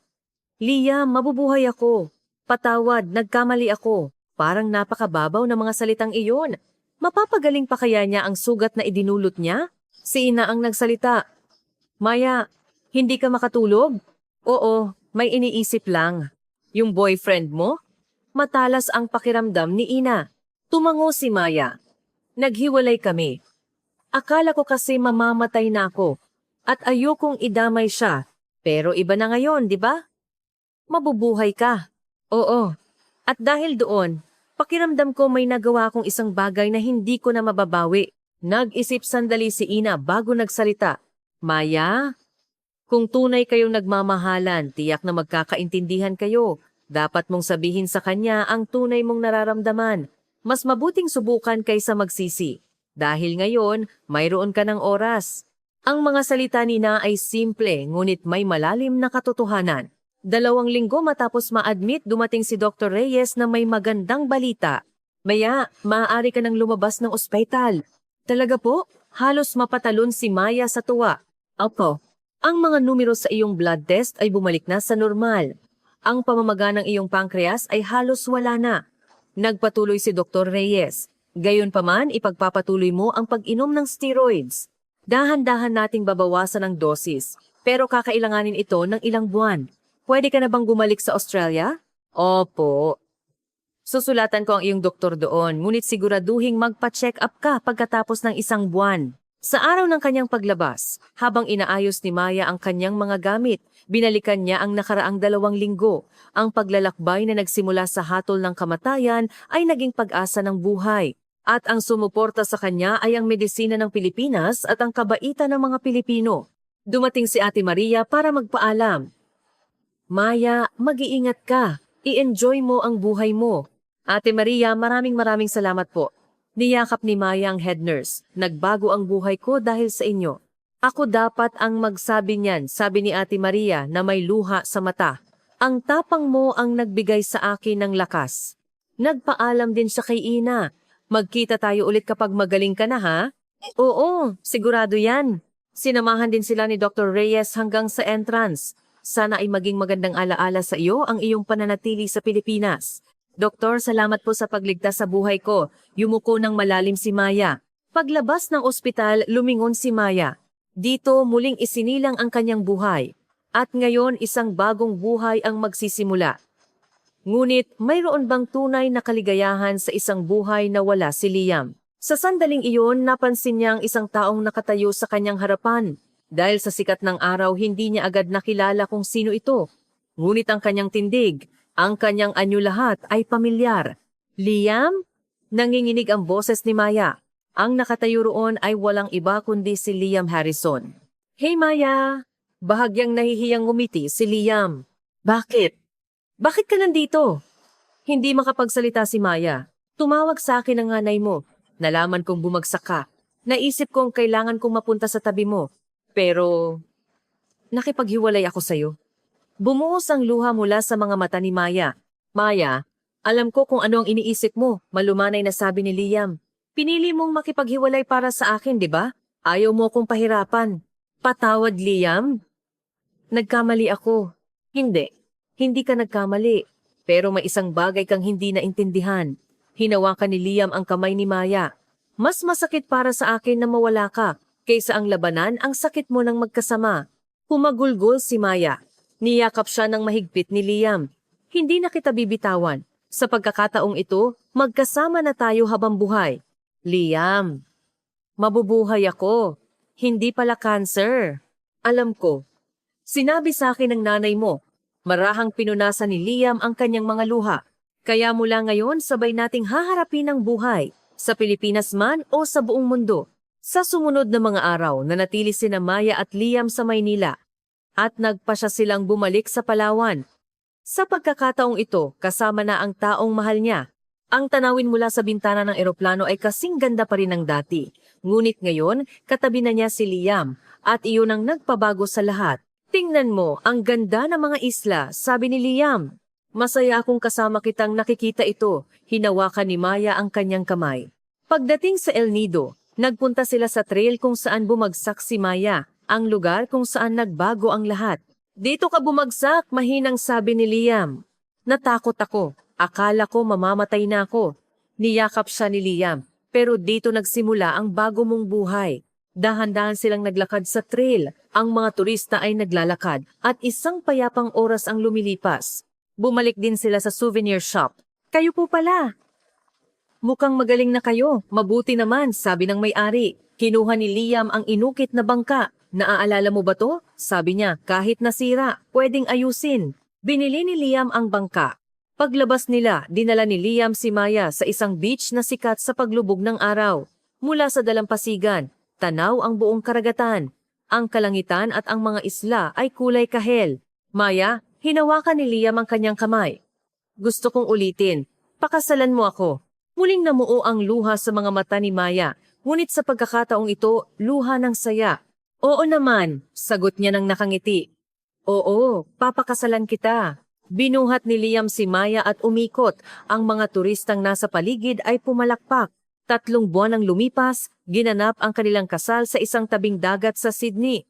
Liam, mabubuhay ako. Patawad, nagkamali ako. Parang napakababaw ng mga salitang iyon. Mapapagaling pa kaya niya ang sugat na idinulot niya? Si Ina ang nagsalita. Maya, hindi ka makatulog? Oo, may iniisip lang. Yung boyfriend mo? Matalas ang pakiramdam ni Ina. Tumango si Maya. Naghiwalay kami. Akala ko kasi mamamatay na ako at ayokong idamay siya. Pero iba na ngayon, di ba? Mabubuhay ka. Oo. At dahil doon, Pakiramdam ko may nagawa akong isang bagay na hindi ko na mababawi. Nag-isip sandali si Ina bago nagsalita. Maya, kung tunay kayong nagmamahalan, tiyak na magkakaintindihan kayo. Dapat mong sabihin sa kanya ang tunay mong nararamdaman. Mas mabuting subukan kaysa magsisi. Dahil ngayon, mayroon ka ng oras. Ang mga salita ni Na ay simple, ngunit may malalim na katotohanan. 2 linggo matapos ma-admit, dumating si Dr. Reyes na may magandang balita. Maya, maaari ka nang lumabas ng ospital. Talaga po? Halos mapatalon si Maya sa tuwa. Opo. Ang mga numero sa iyong blood test ay bumalik na sa normal. Ang pamamaga ng iyong pancreas ay halos wala na. Nagpatuloy si Dr. Reyes. Gayunpaman, ipagpapatuloy mo ang pag-inom ng steroids. Dahan-dahan nating babawasan ang dosis, pero kakailanganin ito ng ilang buwan. Pwede ka na bang bumalik sa Australia? Opo. Susulatan ko ang iyong doktor doon, ngunit siguraduhing magpa-check up ka pagkatapos ng 1 buwan. Sa araw ng kanyang paglabas, habang inaayos ni Maya ang kanyang mga gamit, binalikan niya ang nakaraang 2 linggo. Ang paglalakbay na nagsimula sa hatol ng kamatayan ay naging pag-asa ng buhay. At ang sumuporta sa kanya ay ang medisina ng Pilipinas at ang kabaitan ng mga Pilipino. Dumating si Ate Maria para magpaalam. Maya, mag-iingat ka. I-enjoy mo ang buhay mo. Ate Maria, maraming salamat po. Niyakap ni Maya ang head nurse. Nagbago ang buhay ko dahil sa inyo. Ako dapat ang magsabi niyan, sabi ni Ate Maria na may luha sa mata. Ang tapang mo ang nagbigay sa akin ng lakas. Nagpaalam din siya kay Ina. Magkita tayo ulit kapag magaling ka na, ha? Oo, sigurado yan. Sinamahan din sila ni Dr. Reyes hanggang sa entrance. Sana ay maging magandang alaala sa iyo ang iyong pananatili sa Pilipinas. Doktor, salamat po sa pagligtas sa buhay ko. Yumuko ng malalim si Maya. Paglabas ng ospital, lumingon si Maya. Dito muling isinilang ang kanyang buhay. At ngayon isang bagong buhay ang magsisimula. Ngunit mayroon bang tunay na kaligayahan sa isang buhay na wala si Liam? Sa sandaling iyon, napansin niya ang isang taong nakatayo sa kanyang harapan. Dahil sa sikat ng araw, hindi niya agad nakilala kung sino ito. Ngunit ang kanyang tindig, ang kanyang anyo lahat ay pamilyar. Liam? Nanginginig ang boses ni Maya. Ang nakatayo roon ay walang iba kundi si Liam Harrison. Hey Maya! Bahagyang nahihiyang ngumiti si Liam. Bakit? Bakit ka nandito? Hindi makapagsalita si Maya. Tumawag sa akin ang nanay mo. Nalaman kong bumagsak ka. Naisip kong kailangan kong mapunta sa tabi mo. Pero, nakipaghiwalay ako sa'yo. Bumuhos ang luha mula sa mga mata ni Maya. Maya, alam ko kung ano ang iniisip mo, malumanay na sabi ni Liam. Pinili mong makipaghiwalay para sa akin, di ba? Ayaw mo akong pahirapan. Patawad, Liam. Nagkamali ako. Hindi ka nagkamali. Pero may isang bagay kang hindi naintindihan. Hinawakan ni Liam ang kamay ni Maya. Mas masakit para sa akin na mawala ka, kaysa ang labanan ang sakit mo ng magkasama. Humagulgol si Maya. Niyakap siya ng mahigpit ni Liam. Hindi na kita bibitawan. Sa pagkakataong ito, magkasama na tayo habang buhay. Liam, mabubuhay ako. Hindi pala cancer. Alam ko. Sinabi sa akin ng nanay mo. Marahang pinunasan ni Liam ang kanyang mga luha. Kaya mula ngayon sabay nating haharapin ang buhay. Sa Pilipinas man o sa buong mundo. Sa sumunod na mga araw, nanatili sina Maya at Liam sa Maynila. At nagpasya silang bumalik sa Palawan. Sa pagkakataong ito, kasama na ang taong mahal niya. Ang tanawin mula sa bintana ng eroplano ay kasing ganda pa rin ng dati. Ngunit ngayon, katabi na niya si Liam at iyon ang nagpabago sa lahat. Tingnan mo, ang ganda ng mga isla, sabi ni Liam. Masaya akong kasama kitang nakikita ito. Hinawakan ni Maya ang kanyang kamay. Pagdating sa El Nido, nagpunta sila sa trail kung saan bumagsak si Maya. Ang lugar kung saan nagbago ang lahat. Dito ka bumagsak, mahinang sabi ni Liam. Natakot ako. Akala ko mamamatay na ako. Niyakap siya ni Liam. Pero dito nagsimula ang bago mong buhay. Dahan-dahan silang naglakad sa trail. Ang mga turista ay naglalakad at isang payapang oras ang lumilipas. Bumalik din sila sa souvenir shop. Kayo po pala. Mukhang magaling na kayo. Mabuti naman, sabi ng may-ari. Kinuha ni Liam ang inukit na bangka. Naaalala mo ba to? Sabi niya, kahit nasira, pwedeng ayusin. Binili ni Liam ang bangka. Paglabas nila, dinala ni Liam si Maya sa isang beach na sikat sa paglubog ng araw. Mula sa dalampasigan, tanaw ang buong karagatan. Ang kalangitan at ang mga isla ay kulay kahel. Maya, hinawakan ni Liam ang kanyang kamay. Gusto kong ulitin, pakasalan mo ako. Muling namuo ang luha sa mga mata ni Maya, ngunit sa pagkakataong ito, luha ng saya. Oo naman, sagot niya ng nakangiti. Oo, papakasalan kita. Binuhat ni Liam si Maya at umikot. Ang mga turistang nasa paligid ay pumalakpak. 3 buwan ang lumipas, ginanap ang kanilang kasal sa isang tabing dagat sa Sydney.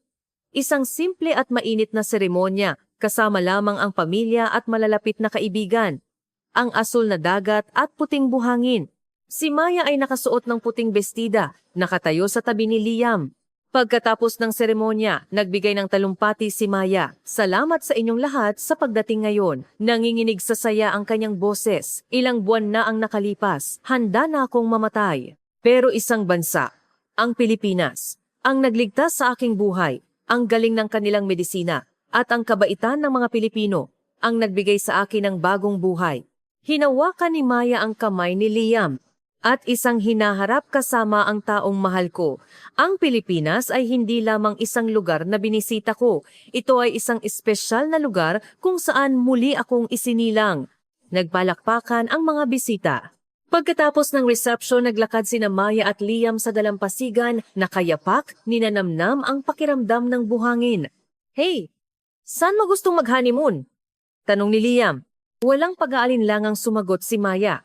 Isang simple at mainit na seremonya, kasama lamang ang pamilya at malalapit na kaibigan. Ang asul na dagat at puting buhangin. Si Maya ay nakasuot ng puting bestida, nakatayo sa tabi ni Liam. Pagkatapos ng seremonya, nagbigay ng talumpati si Maya. Salamat sa inyong lahat sa pagdating ngayon. Nanginginig sa saya ang kanyang boses. Ilang buwan na ang nakalipas. Handa na akong mamatay. Pero isang bansa, ang Pilipinas, ang nagligtas sa aking buhay, ang galing ng kanilang medisina, at ang kabaitan ng mga Pilipino, ang nagbigay sa akin ng bagong buhay. Hinawakan ni Maya ang kamay ni Liam. At isang hinaharap kasama ang taong mahal ko. Ang Pilipinas ay hindi lamang isang lugar na binisita ko. Ito ay isang espesyal na lugar kung saan muli akong isinilang. Nagpalakpakan ang mga bisita. Pagkatapos ng reception, naglakad sina Maya at Liam sa dalampasigan, nakayapak, ninanamnam ang pakiramdam ng buhangin. Hey, saan mo gustong mag-honeymoon? Tanong ni Liam. Walang pag-aalinlangang sumagot si Maya.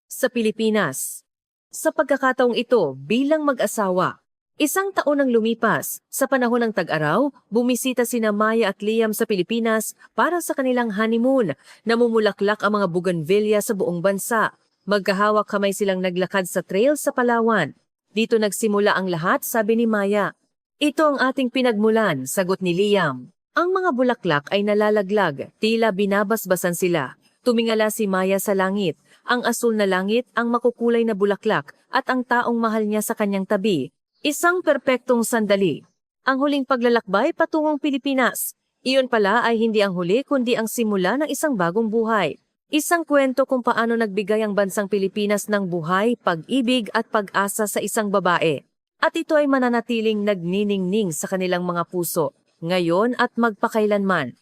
Sa Pilipinas. Sa pagkakataong ito, bilang mag-asawa, 1 taon ang lumipas. Sa panahon ng tag-araw, bumisita sina Maya at Liam sa Pilipinas para sa kanilang honeymoon. Namumulaklak ang mga bougainvillea sa buong bansa. Magkahawak kamay silang naglakad sa trail sa Palawan. Dito nagsimula ang lahat, sabi ni Maya. Ito ang ating pinagmulan, sagot ni Liam. Ang mga bulaklak ay nalalaglag, tila binabasbasan sila. Tumingala si Maya sa langit. Ang asul na langit, ang makukulay na bulaklak, at ang taong mahal niya sa kanyang tabi. Isang perpektong sandali. Ang huling paglalakbay patungong Pilipinas. Iyon pala ay hindi ang huli kundi ang simula ng isang bagong buhay. Isang kwento kung paano nagbigay ang bansang Pilipinas ng buhay, pag-ibig at pag-asa sa isang babae. At ito ay mananatiling nagniningning sa kanilang mga puso, ngayon at magpakailanman.